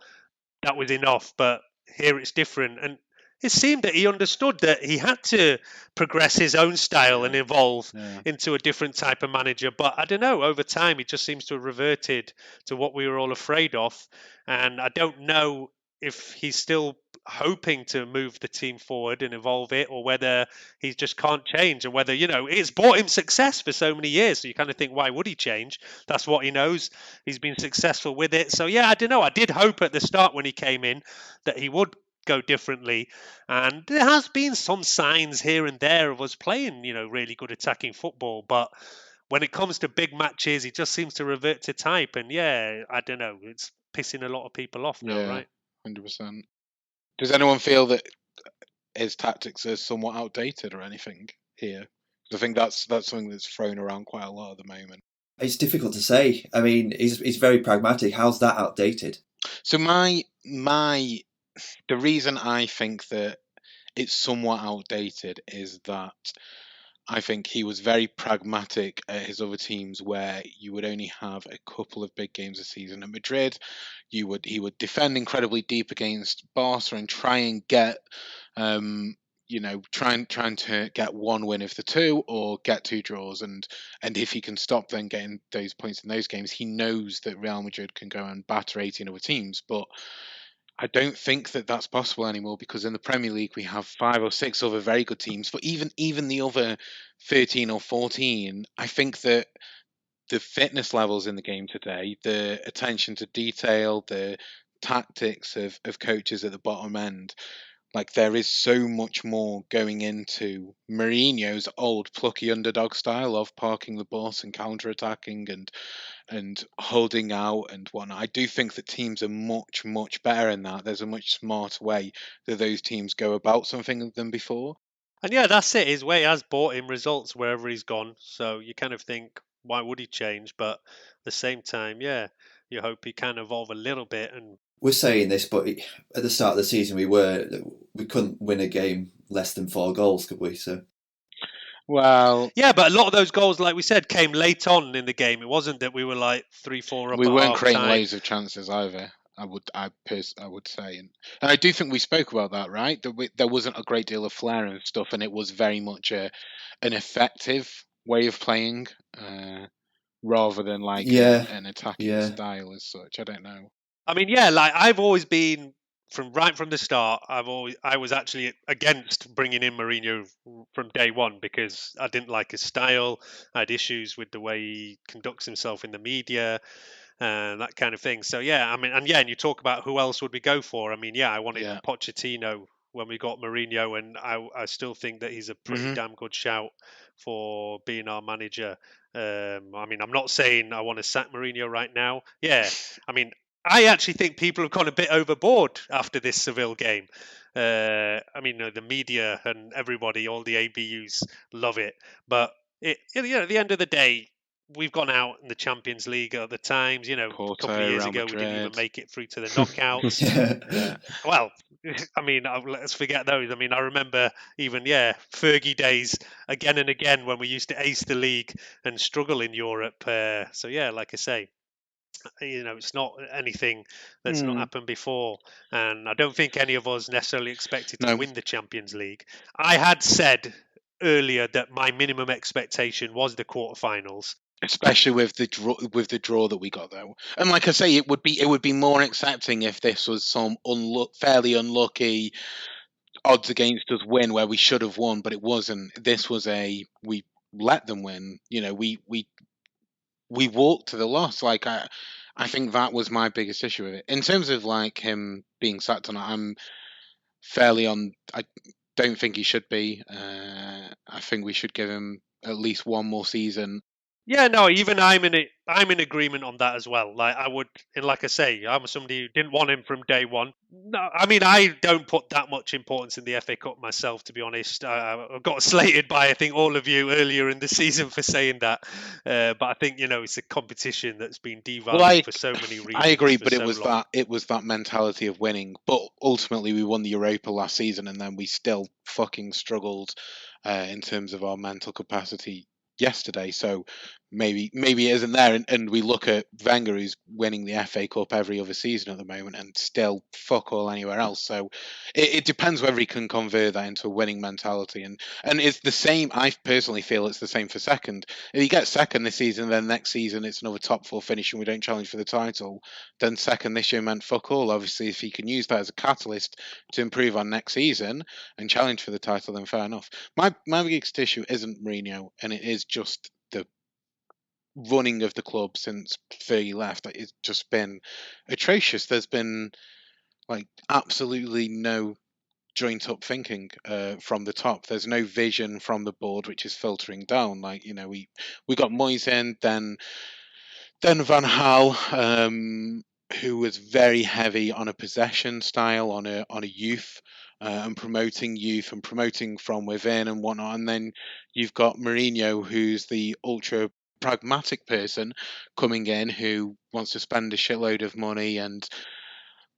that was enough. But here it's different. And it seemed that he understood that he had to progress his own style and evolve into a different type of manager. But I don't know, over time, he just seems to have reverted to what we were all afraid of. And I don't know if he's still hoping to move the team forward and evolve it, or whether he just can't change, and whether, it's brought him success for so many years. So you kind of think, why would he change? That's what he knows. He's been successful with it. So, yeah, I don't know. I did hope at the start when he came in that he would go differently, and there has been some signs here and there of us playing really good attacking football, but when it comes to big matches he just seems to revert to type, and I don't know, it's pissing a lot of people off now, right? 100%. Does anyone feel that his tactics are somewhat outdated or anything here? I think that's something that's thrown around quite a lot at the moment. It's difficult to say. I mean, he's very pragmatic. How's that outdated? So the reason I think that it's somewhat outdated is that I think he was very pragmatic at his other teams, where you would only have a couple of big games a season. At Madrid, he would defend incredibly deep against Barca and try and get trying to get one win of the two, or get 2 draws, and if he can stop then getting those points in those games, he knows that Real Madrid can go and batter 18 other teams. But I don't think that that's possible anymore, because in the Premier League we have 5 or 6 other very good teams. But even the other 13 or 14, I think that the fitness levels in the game today, the attention to detail, the tactics of coaches at the bottom end, like there is so much more going into Mourinho's old plucky underdog style of parking the bus and counter-attacking and holding out and whatnot. I do think that teams are much, much better in that. There's a much smarter way that those teams go about something than before. And that's it. His way has brought him results wherever he's gone. So you kind of think, why would he change? But at the same time, you hope he can evolve a little bit and we're saying this, but at the start of the season we couldn't win a game less than 4 goals, could we? So. Well, yeah, but a lot of those goals, like we said, came late on in the game. It wasn't that we were like 3-4 up. We at weren't half creating time. loads of chances either. I would say, and I do think we spoke about that, right? There wasn't a great deal of flair and stuff, and it was very much an effective way of playing, rather than like an attacking style as such. I don't know. I mean, yeah, like I've always been right from the start. I was actually against bringing in Mourinho from day one because I didn't like his style. I had issues with the way he conducts himself in the media and that kind of thing. So yeah, I mean, and you talk about who else would we go for? I mean, yeah, I wanted Pochettino when we got Mourinho, and I still think that he's a pretty damn good shout for being our manager. I mean, I'm not saying I want to sack Mourinho right now. Yeah, I mean, I actually think people have gone a bit overboard after this Seville game. I mean, the media and everybody, all the ABUs love it, but at the end of the day, we've gone out in the Champions League at the times. Porto, a couple of years Real ago, Madrid. we didn't even make it through to the knockouts. Well, I mean, let's forget those. I mean, I remember even, Fergie days again and again when we used to ace the league and struggle in Europe. So, yeah, like I say, it's not anything that's not happened before. And I don't think any of us necessarily expected to win the Champions League. I had said earlier that my minimum expectation was the quarterfinals, especially with the draw that we got though. And like I say, it would be more accepting if this was some fairly unlucky odds against us win where we should have won, but it wasn't. This was we let them win. We walked to the loss. Like I think that was my biggest issue with it. In terms of like him being sacked on it, I'm fairly on. I don't think he should be. I think we should give him at least one more season. Yeah, no, even I'm in agreement on that as well. Like I would, and like I say, I'm somebody who didn't want him from day one. No, I mean, I don't put that much importance in the FA Cup myself, to be honest. I got slated by, I think, all of you earlier in the season for saying that. But I think, it's a competition that's been devalued for so many reasons. I agree, but it was that mentality of winning. But ultimately, we won the Europa last season, and then we still fucking struggled in terms of our mental capacity yesterday. So maybe it isn't there, and we look at Wenger, who's winning the FA Cup every other season at the moment and still fuck all anywhere else. So it depends whether he can convert that into a winning mentality, and it's the same. I personally feel it's the same for second. If he gets second this season, then next season it's another top 4 finish and we don't challenge for the title, then second this year meant fuck all. Obviously, if he can use that as a catalyst to improve on next season and challenge for the title, then fair enough. My biggest issue isn't Mourinho, and it is just the running of the club since Fergie left. It's just been atrocious. There's been like absolutely no joint up thinking from the top. There's no vision from the board, which is filtering down. Like, we got Moyes in, then Van Gaal, who was very heavy on a possession style, on a youth, and promoting youth and promoting from within and whatnot. And then you've got Mourinho, who's the ultra pragmatic person coming in, who wants to spend a shitload of money and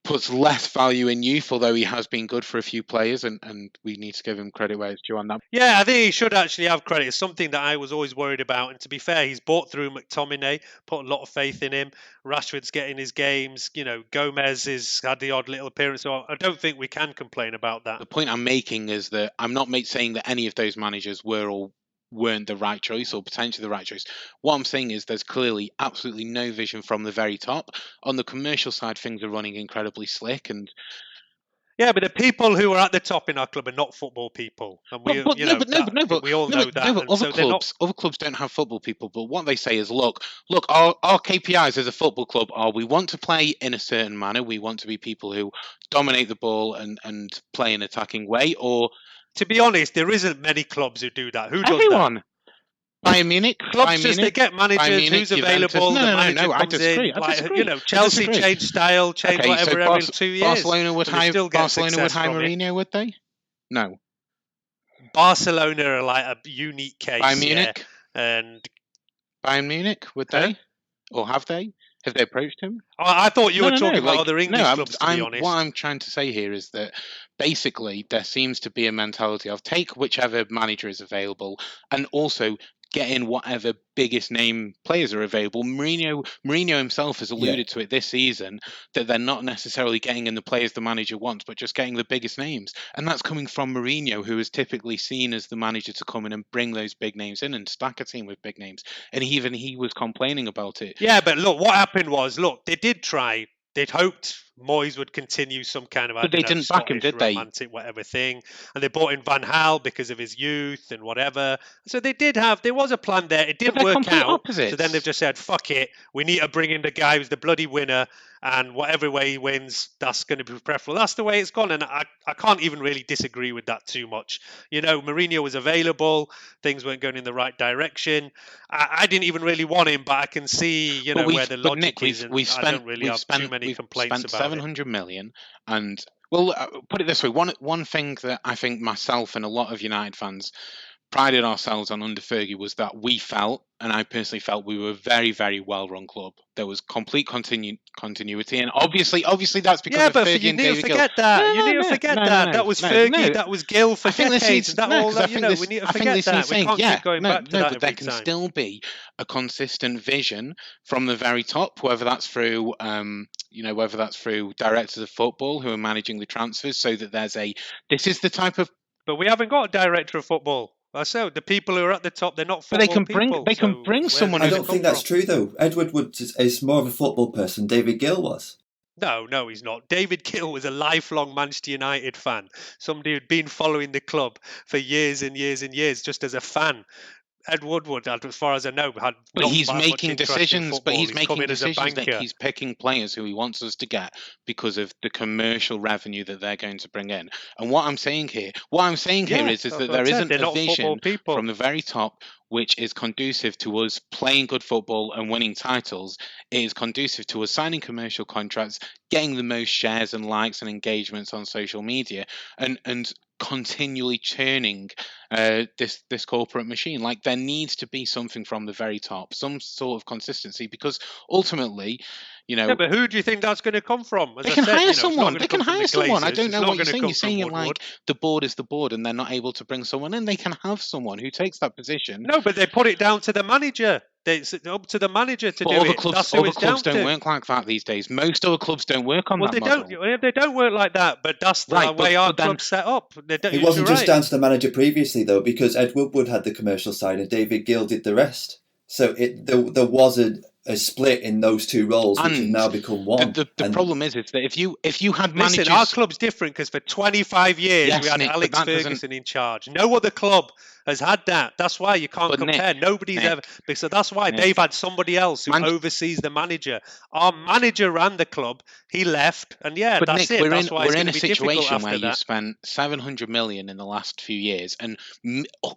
puts less value in youth, although he has been good for a few players, and we need to give him credit where it's due on that. Yeah, I think he should actually have credit. It's something that I was always worried about. And to be fair, he's bought through McTominay, put a lot of faith in him. Rashford's getting his games. Gomez has had the odd little appearance. So I don't think we can complain about that. The point I'm making is that I'm not saying that any of those managers weren't the right choice or potentially the right choice. What I'm saying is there's clearly absolutely no vision from the very top. On the commercial side, things are running incredibly slick, and yeah, but the people who are at the top in our club are not football people, and we all know that. Other clubs don't have football people, but what they say is, look, our KPIs as a football club are we want to play in a certain manner, we want to be people who dominate the ball and play an attacking way, or to be honest, there isn't many clubs who do that. Who does everyone? That? Bayern Munich. Clubs just they get managers who's available. No, I disagree. Chelsea change style, whatever every 2 years. Barcelona would hire Mourinho, would they? No. Barcelona are like a unique case. Bayern Munich. And Bayern Munich, would they? Or have they? Have they approached him? I thought you were talking about like, other English clubs, to be honest. What I'm trying to say here is that basically there seems to be a mentality of take whichever manager is available and also get in whatever biggest name players are available. Mourinho himself has alluded to it this season that they're not necessarily getting in the players the manager wants, but just getting the biggest names. And that's coming from Mourinho, who is typically seen as the manager to come in and bring those big names in and stack a team with big names. And even he was complaining about it. Yeah, but look, what happened was, they did try. They'd hoped Moyes would continue some kind of, but they didn't back him, did they? Romantic whatever thing, and they brought in Van Gaal because of his youth and whatever. So there was a plan there. It didn't work out. Opposites. So then they've just said, "Fuck it, we need to bring in the guy who's the bloody winner, and whatever way he wins, that's going to be preferable." That's the way it's gone, and I can't even really disagree with that too much. Mourinho was available, things weren't going in the right direction. I didn't even really want him, but I can see, where the logic is, and I don't really have too many complaints about it. 700 million, and put it this way: one thing that I think myself and a lot of United fans prided ourselves on under Fergie was that we felt, and I personally felt, we were a very, very well-run club. There was complete continuity, and obviously that's because of Fergie and David Gill. You need to forget that. You need to forget that. That was Fergie. That was Gill for decades. We need to forget that. We can't keep going back to that but there can still be a consistent vision from the very top, whether that's through, directors of football who are managing the transfers, so that this is the type of. But we haven't got a director of football. So the people who are at the top, they're not football people. They can bring someone. I don't think that's true, though. Edward Wood is more of a football person. David Gill was. No, he's not. David Gill was a lifelong Manchester United fan. Somebody who'd been following the club for years and years and years, just as a fan. Ed Woodward, as far as I know, had. But he's making decisions. But he's making decisions that he's picking players who he wants us to get because of the commercial revenue that they're going to bring in. And what I'm saying here is that there isn't a vision from the very top which is conducive to us playing good football and winning titles. It is conducive to us signing commercial contracts, getting the most shares and likes and engagements on social media, and continually churning this corporate machine. Like, there needs to be something from the very top, some sort of consistency, because ultimately, Yeah, but who do you think that's going to come from? They can hire someone. They can hire someone. I don't know what you're saying. You're saying it like the board is the board and they're not able to bring someone in. They can have someone who takes that position. No, but they put it down to the manager. It's up to the manager to do it. That's who it's down to. Other clubs don't work like that these days. Most other clubs don't work on that model. They don't work like that, but that's the way our club's set up. It wasn't just down to the manager previously, though, because Ed Woodward had the commercial side and David Gill did the rest. So there was a split in those two roles, which have now become one. The problem is that if you had managers... Listen, our club's different because for 25 years we had Alex Ferguson in charge. No other club has had that. That's why you can't compare. Nobody's ever... So that's why they've had somebody else who oversees the manager. Our manager ran the club. He left. And that's it. That's why we're in a situation where you've spent 700 million in the last few years, and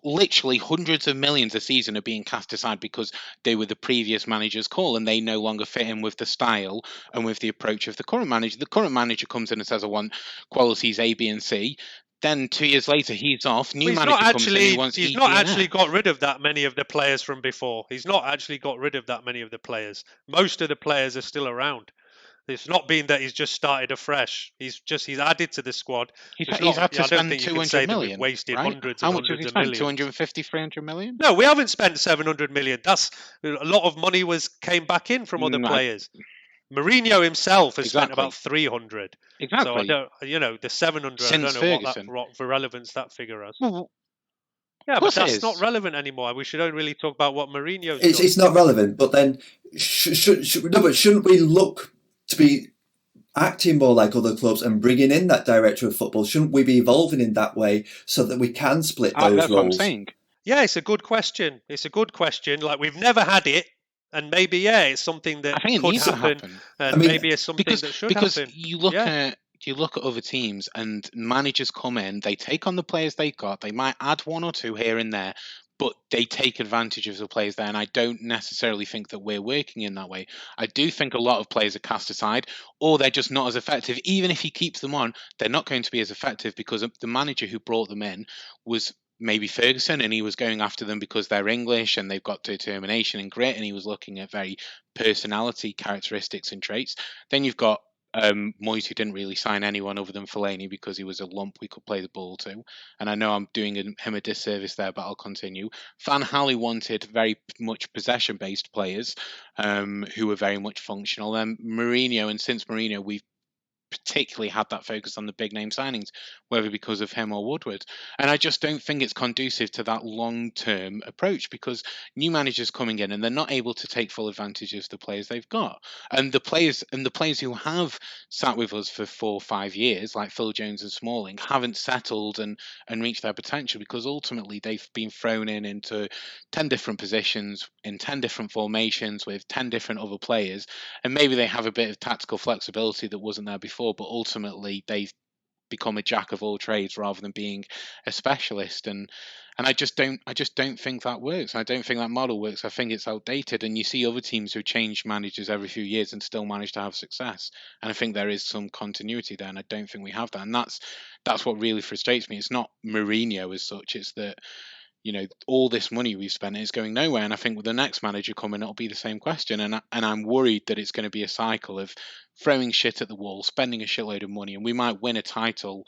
literally hundreds of millions a season are being cast aside because they were the previous manager's call and they no longer fit in with the style and with the approach of the current manager. The current manager comes in and says, I want qualities A, B, and C. Then 2 years later, he's off. New manager comes in, he wants He's not actually got rid of that many of the players from before. He's not actually got rid of that many of the players. Most of the players are still around. It's not been that he's just started afresh. He's added to the squad. He's had to spend 200 million. Wasted right? hundreds How and much have hundreds you of spent? millions. 250, 300 million? No, we haven't spent 700 million. That's a lot of money came back in from other players. Mourinho himself has spent about 300. Exactly. So the 700. Since I don't know Ferguson. what relevance that figure has. Well, but that's not relevant anymore. We should only really talk about what Mourinho's done. It's not relevant, but then shouldn't we look to be acting more like other clubs and bringing in that director of football? Shouldn't we be evolving in that way so that we can split those roles? That's what I'm saying. Yeah, it's a good question. Like, we've never had it. And maybe, it's something that could happen. And maybe it's something that should happen. Because you look at other teams and managers come in, they take on the players they've got, they might add one or two here and there, but they take advantage of the players there. And I don't necessarily think that we're working in that way. I do think a lot of players are cast aside, or they're just not as effective. Even if he keeps them on, they're not going to be as effective because the manager who brought them in was maybe Ferguson, and he was going after them because they're English and they've got determination and grit, and he was looking at very personality characteristics and traits. Then you've got Moyes, who didn't really sign anyone other than Fellaini because he was a lump we could play the ball to. And I know I'm doing him a disservice there, but I'll continue. Van Gaal wanted very much possession-based players who were very much functional. Then Mourinho, and since Mourinho, we've particularly had that focus on the big name signings, whether because of him or Woodward. And I just don't think it's conducive to that long-term approach, because new managers coming in and they're not able to take full advantage of the players they've got. And the players who have sat with us for 4 or 5 years, like Phil Jones and Smalling, haven't settled and reached their potential, because ultimately they've been thrown into 10 different positions in 10 different formations with 10 different other players, and maybe they have a bit of tactical flexibility that wasn't there before, but ultimately they've become a jack of all trades rather than being a specialist. And I just don't think that works. I don't think that model works. I think it's outdated. And you see other teams who change managers every few years and still manage to have success. And I think there is some continuity there, and I don't think we have that. And that's what really frustrates me. It's not Mourinho as such. It's that, you know, all this money we've spent is going nowhere. And I think with the next manager coming, it'll be the same question. And I'm worried that it's going to be a cycle of throwing shit at the wall, spending a shitload of money, and we might win a title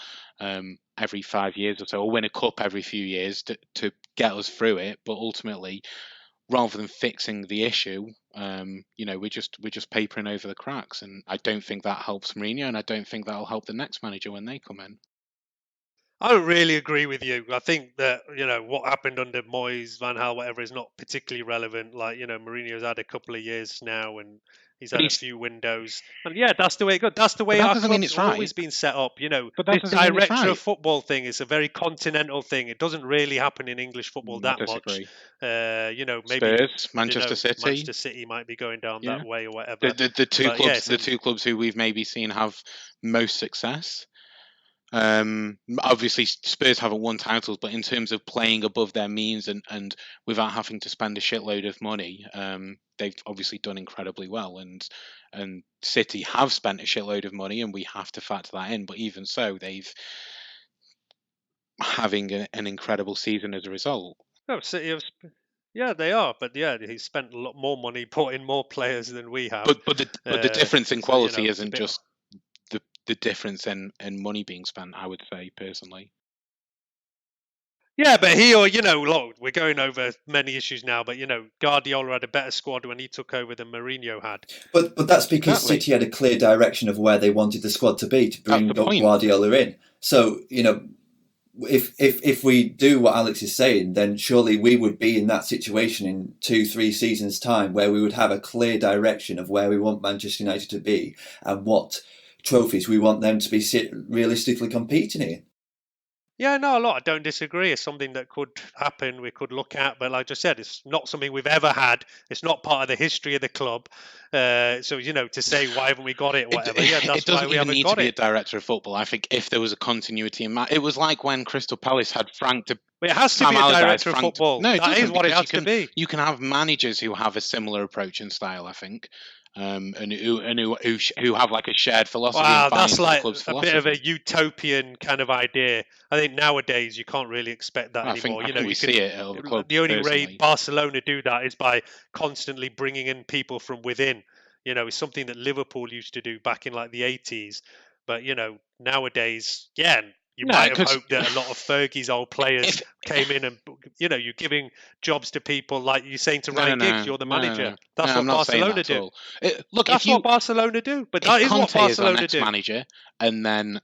every 5 years or so, or win a cup every few years to get us through it. But ultimately, rather than fixing the issue, you know, we're just papering over the cracks. And I don't think that helps Mourinho, and I don't think that'll help the next manager when they come in. I don't really agree with you. I think that, you know, what happened under Moyes, Van Gaal, whatever, is not particularly relevant. Like, you know, Mourinho's had a couple of years now, and he's had a few windows. And yeah, that's the way it goes. That's the way our club's always been set up. You know, this director of football thing is a very continental thing. It doesn't really happen in English football that much. You know, maybe Spurs, Manchester City. Manchester City might be going down that way or whatever. The two clubs who we've maybe seen have most success. Obviously Spurs haven't won titles, but in terms of playing above their means and without having to spend a shitload of money, they've obviously done incredibly well. And City have spent a shitload of money, and we have to factor that in. But even so, they've having an incredible season as a result. No, City have. Yeah, they are, but yeah, he's spent a lot more money, brought in more players than we have. But the difference in quality isn't just the difference in money being spent, I would say, personally. Yeah, but look, we're going over many issues now, but, you know, Guardiola had a better squad when he took over than Mourinho had. But that's because City had a clear direction of where they wanted the squad to be to bring Guardiola in. So, you know, if we do what Alex is saying, then surely we would be in that situation in 2-3 seasons' time, where we would have a clear direction of where we want Manchester United to be and what trophies we want them to be realistically competing in. Yeah, no, I don't disagree. It's something that could happen, we could look at, but like I said, it's not something we've ever had. It's not part of the history of the club. So, you know, to say why haven't we got it, whatever. That's why we haven't got it. It doesn't even need to be a director of football. I think if there was a continuity in it was like when Crystal Palace had Frank de. It has to be a director of football. No, that is what it has to be. You can have managers who have a similar approach and style, I think. And who have like a shared philosophy. Wow, that's like a bit of a utopian kind of idea. I think nowadays you can't really expect that anymore. I think we see it at the club. The only way Barcelona do that is by constantly bringing in people from within. You know, it's something that Liverpool used to do back in like the 80s. But, you know, nowadays, you might have hoped that a lot of Fergie's old players came in and, you know, you're giving jobs to people like you're saying to Ryan Giggs, you're the manager. That's what Barcelona do. That's what Barcelona do. But that is what Barcelona do. Manager, and then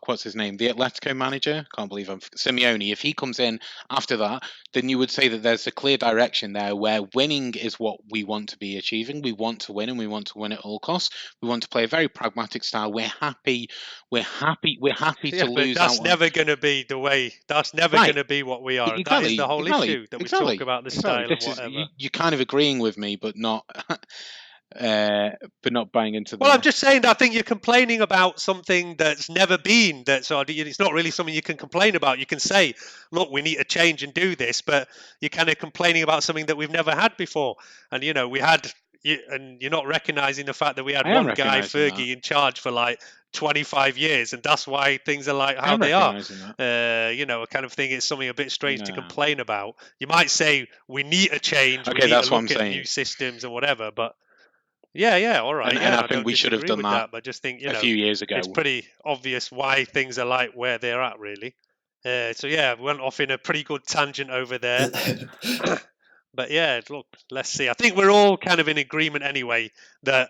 what's his name? The Atletico manager? Can't believe Simeone. If he comes in after that, then you would say that there's a clear direction there where winning is what we want to be achieving. We want to win, and we want to win at all costs. We want to play a very pragmatic style. We're happy to lose. That's never going to be the way. That's never going to be what we are. That is the whole issue that we talk about the style and whatever. You're kind of agreeing with me, but not. But not buying into. Well, I'm just saying that I think you're complaining about something that's never been. It's not really something you can complain about. You can say, "Look, we need to change and do this," but you're kind of complaining about something that we've never had before. And you know, we had you're not recognising the fact that we had I am one guy, recognising Fergie, in charge for like 25 years, and that's why things are like I how am they are. recognising that. A kind of thing. It's something a bit strange to No. complain about. You might say we need a change, we Okay, need that's to what I'm look at saying. new systems and whatever, but yeah, all right. And I I think don't we should have disagree done with that but just think, a few years ago. it's pretty obvious why things are like where they're at, really. So yeah, we went off in a pretty good tangent over there. But yeah, look, let's see. I think we're all kind of in agreement anyway that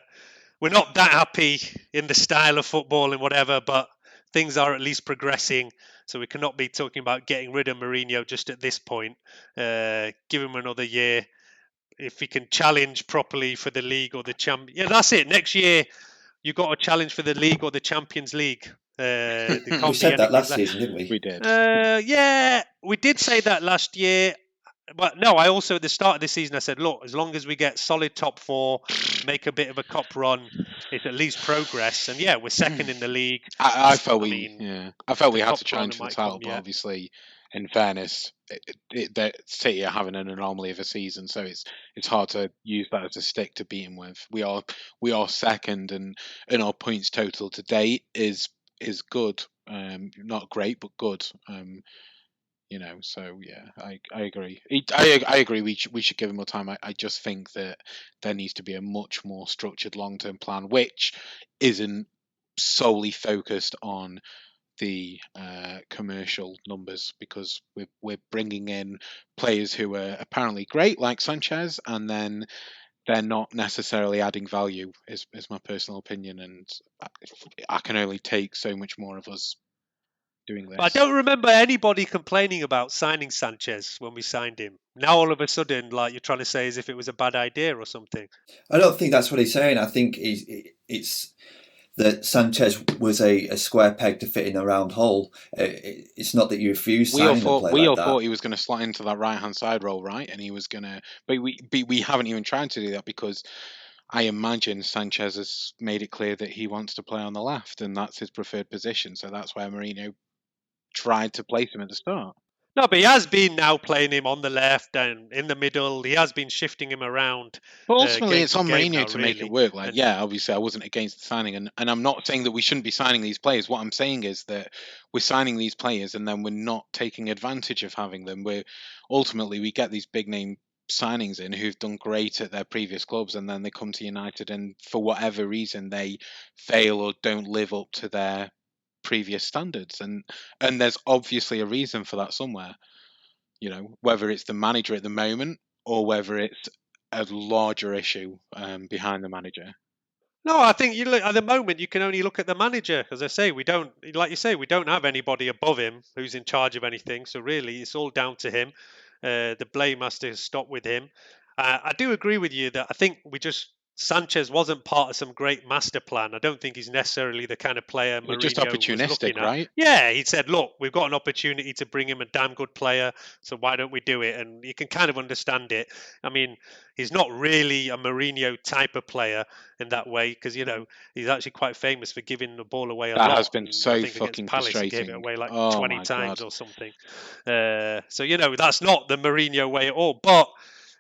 we're not that happy in the style of football and whatever, but things are at least progressing. So we cannot be talking about getting rid of Mourinho just at this point. Give him another year. If he can challenge properly for the league or the champ, yeah, that's it. Next year, you've got to challenge for the league or the Champions League. There can't We be said that anything last left. season, didn't we? We did. Yeah, we did say that last year. But no, I also at the start of the season I said, look, as long as we get solid top four, make a bit of a cup run, it's at least progress. And yeah, we're second in the league. I felt we the had cup to challenge run for the might title, come but yet. obviously, in fairness, that City are having an anomaly of a season, so it's hard to use that as a stick to beat them with. We are second, and our points total to date is good. Not great, but good. So yeah, I agree. I agree. We should give him more time. I just think that there needs to be a much more structured long term plan, which isn't solely focused on the commercial numbers, because we're bringing in players who are apparently great, like Sanchez, and then they're not necessarily adding value. Is my personal opinion, and I can only take so much more of us doing this. But I don't remember anybody complaining about signing Sanchez when we signed him. Now all of a sudden, like you're trying to say as if it was a bad idea or something. I don't think that's what he's saying. I think it's that Sanchez was a square peg to fit in a round hole. It's not that you refuse signing a player we all like thought that. he was going to slot into that right hand side role, right? And he was going to, but we haven't even tried to do that, because I imagine Sanchez has made it clear that he wants to play on the left, and that's his preferred position. So that's where Mourinho tried to place him at the start. No, but he has been now playing him on the left and in the middle. He has been shifting him around. But ultimately, it's on Mourinho now, to really. make it work. Like, yeah, obviously, I wasn't against the signing, and I'm not saying that we shouldn't be signing these players. What I'm saying is that we're signing these players, and then we're not taking advantage of having them. Ultimately we get these big name signings in who've done great at their previous clubs, and then they come to United, and for whatever reason they fail or don't live up to their previous standards, and there's obviously a reason for that somewhere. Whether it's the manager at the moment or whether it's a larger issue behind the manager. No, I think you look at the moment. You can only look at the manager. As I say, we don't, like you say, we don't have anybody above him who's in charge of anything. So really, it's all down to him. The blame has to stop with him. I do agree with you that I think Sanchez wasn't part of some great master plan. I don't think he's necessarily the kind of player Mourinho just was opportunistic, looking at. right? Yeah, he said, look, we've got an opportunity to bring him a damn good player, so why don't we do it? And you can kind of understand it. I mean, he's not really a Mourinho type of player in that way, because he's actually quite famous for giving the ball away a lot. That has been so I think fucking Palace, frustrating. he gave it away like Oh 20 times God. or something. So that's not the Mourinho way at all. But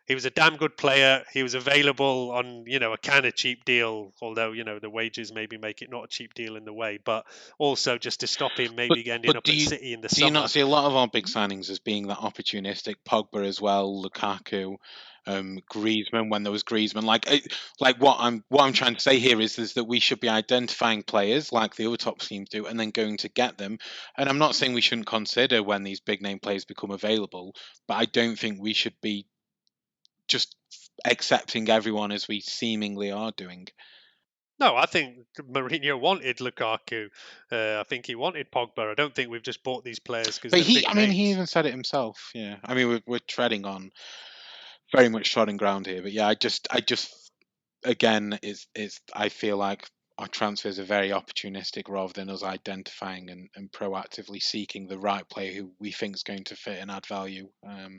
he was a damn good player. He was available on, a kind of cheap deal, although, the wages maybe make it not a cheap deal in the way, but also just to stop him maybe ending up at City in the summer. Do you not see a lot of our big signings as being that opportunistic? Pogba as well, Lukaku, Griezmann when there was Griezmann. Like what I'm trying to say here is that we should be identifying players like the other top teams do, and then going to get them. And I'm not saying we shouldn't consider when these big name players become available, but I don't think we should be just accepting everyone as we seemingly are doing. No, I think Mourinho wanted Lukaku. I think he wanted Pogba. I don't think we've just bought these players because they're big names. He even said it himself. Yeah, I mean, we're treading on very much trodden ground here. But yeah, I just again, I feel like our transfers are very opportunistic rather than us identifying and proactively seeking the right player who we think is going to fit and add value.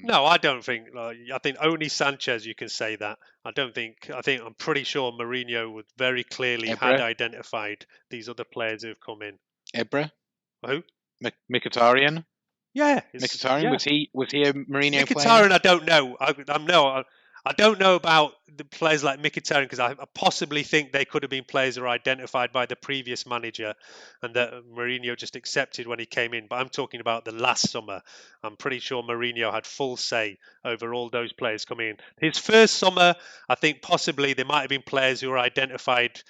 No, I don't think. I think only Sanchez you can say that. I think I'm pretty sure Mourinho would very clearly had identified these other players who've come in. Ibra? Who? Mkhitaryan? Yeah, Mkhitaryan, was he a Mourinho player? Mkhitaryan, I don't know. I don't know about the players like Mkhitaryan, because I possibly think they could have been players who were identified by the previous manager and that Mourinho just accepted when he came in. But I'm talking about the last summer. I'm pretty sure Mourinho had full say over all those players coming in. His first summer, I think possibly there might have been players who were identified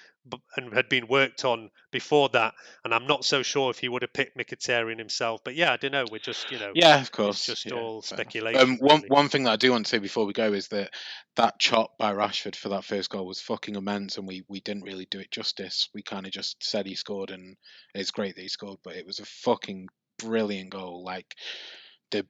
and had been worked on before that, and I'm not so sure if he would have picked Mkhitaryan himself. But yeah, I don't know. We're just, yeah, of course, it's just all speculation. One thing that I do want to say before we go is that chop by Rashford for that first goal was fucking immense, and we didn't really do it justice. We kind of just said he scored, and it's great that he scored, but it was a fucking brilliant goal. Like the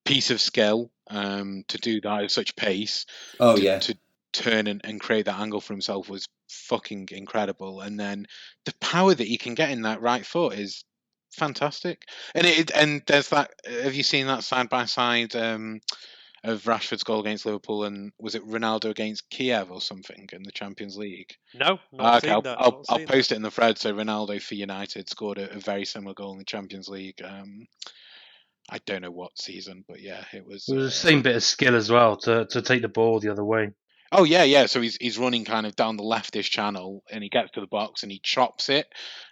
piece of skill to do that at such pace. To turn and create that angle for himself was fucking incredible, and then the power that he can get in that right foot is fantastic. And there's that. Have you seen that side by side of Rashford's goal against Liverpool, and was it Ronaldo against Kiev or something in the Champions League? No, not seen that. I'll post it in the thread. So Ronaldo for United scored a very similar goal in the Champions League. I don't know what season, but yeah, it was the same bit of skill as well to take the ball the other way. Oh yeah. So he's running kind of down the leftish channel, and he gets to the box and he chops it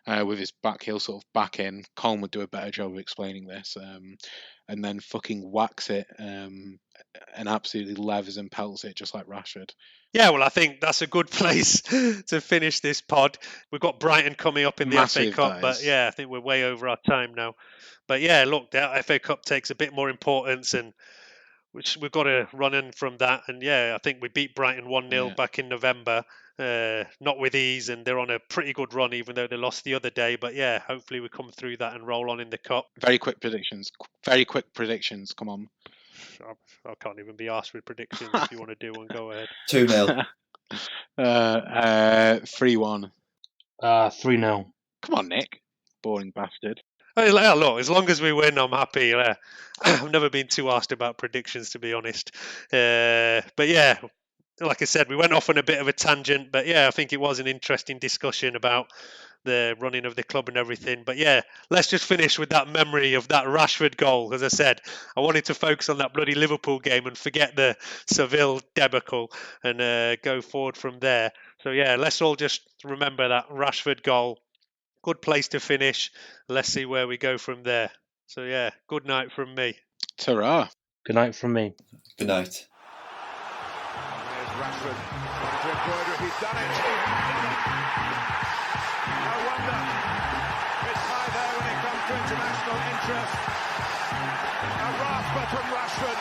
with his back heel sort of back in. Colm would do a better job of explaining this, and then fucking whacks it and absolutely levers and pelts it just like Rashford. Yeah, well, I think that's a good place to finish this pod. We've got Brighton coming up in the FA Cup, but yeah, I think we're way over our time now. But yeah, look, the FA Cup takes a bit more importance, and which we've got to run in from that. And yeah, I think we beat Brighton 1-0 back in November, not with ease, and they're on a pretty good run, even though they lost the other day. But yeah, hopefully we come through that and roll on in the Cup. Very quick predictions. Come on. I can't even be asked with predictions. If you want to do one, go ahead. 2-0. 3-1. 3-0. Come on, Nick. Boring bastard. Hey, look, as long as we win, I'm happy. I've never been too asked about predictions, to be honest. But yeah, like I said, we went off on a bit of a tangent. But yeah, I think it was an interesting discussion about the running of the club and everything. But yeah, let's just finish with that memory of that Rashford goal. As I said, I wanted to focus on that bloody Liverpool game and forget the Seville debacle and go forward from there. So yeah, let's all just remember that Rashford goal. Good place to finish. Let's see where we go from there. So yeah, good night from me. Ta-ra. Good night from me. Good night. There's Rashford trying to embroider. He's done it. No wonder. It's high there when it comes to international interest. A rasper from Rashford.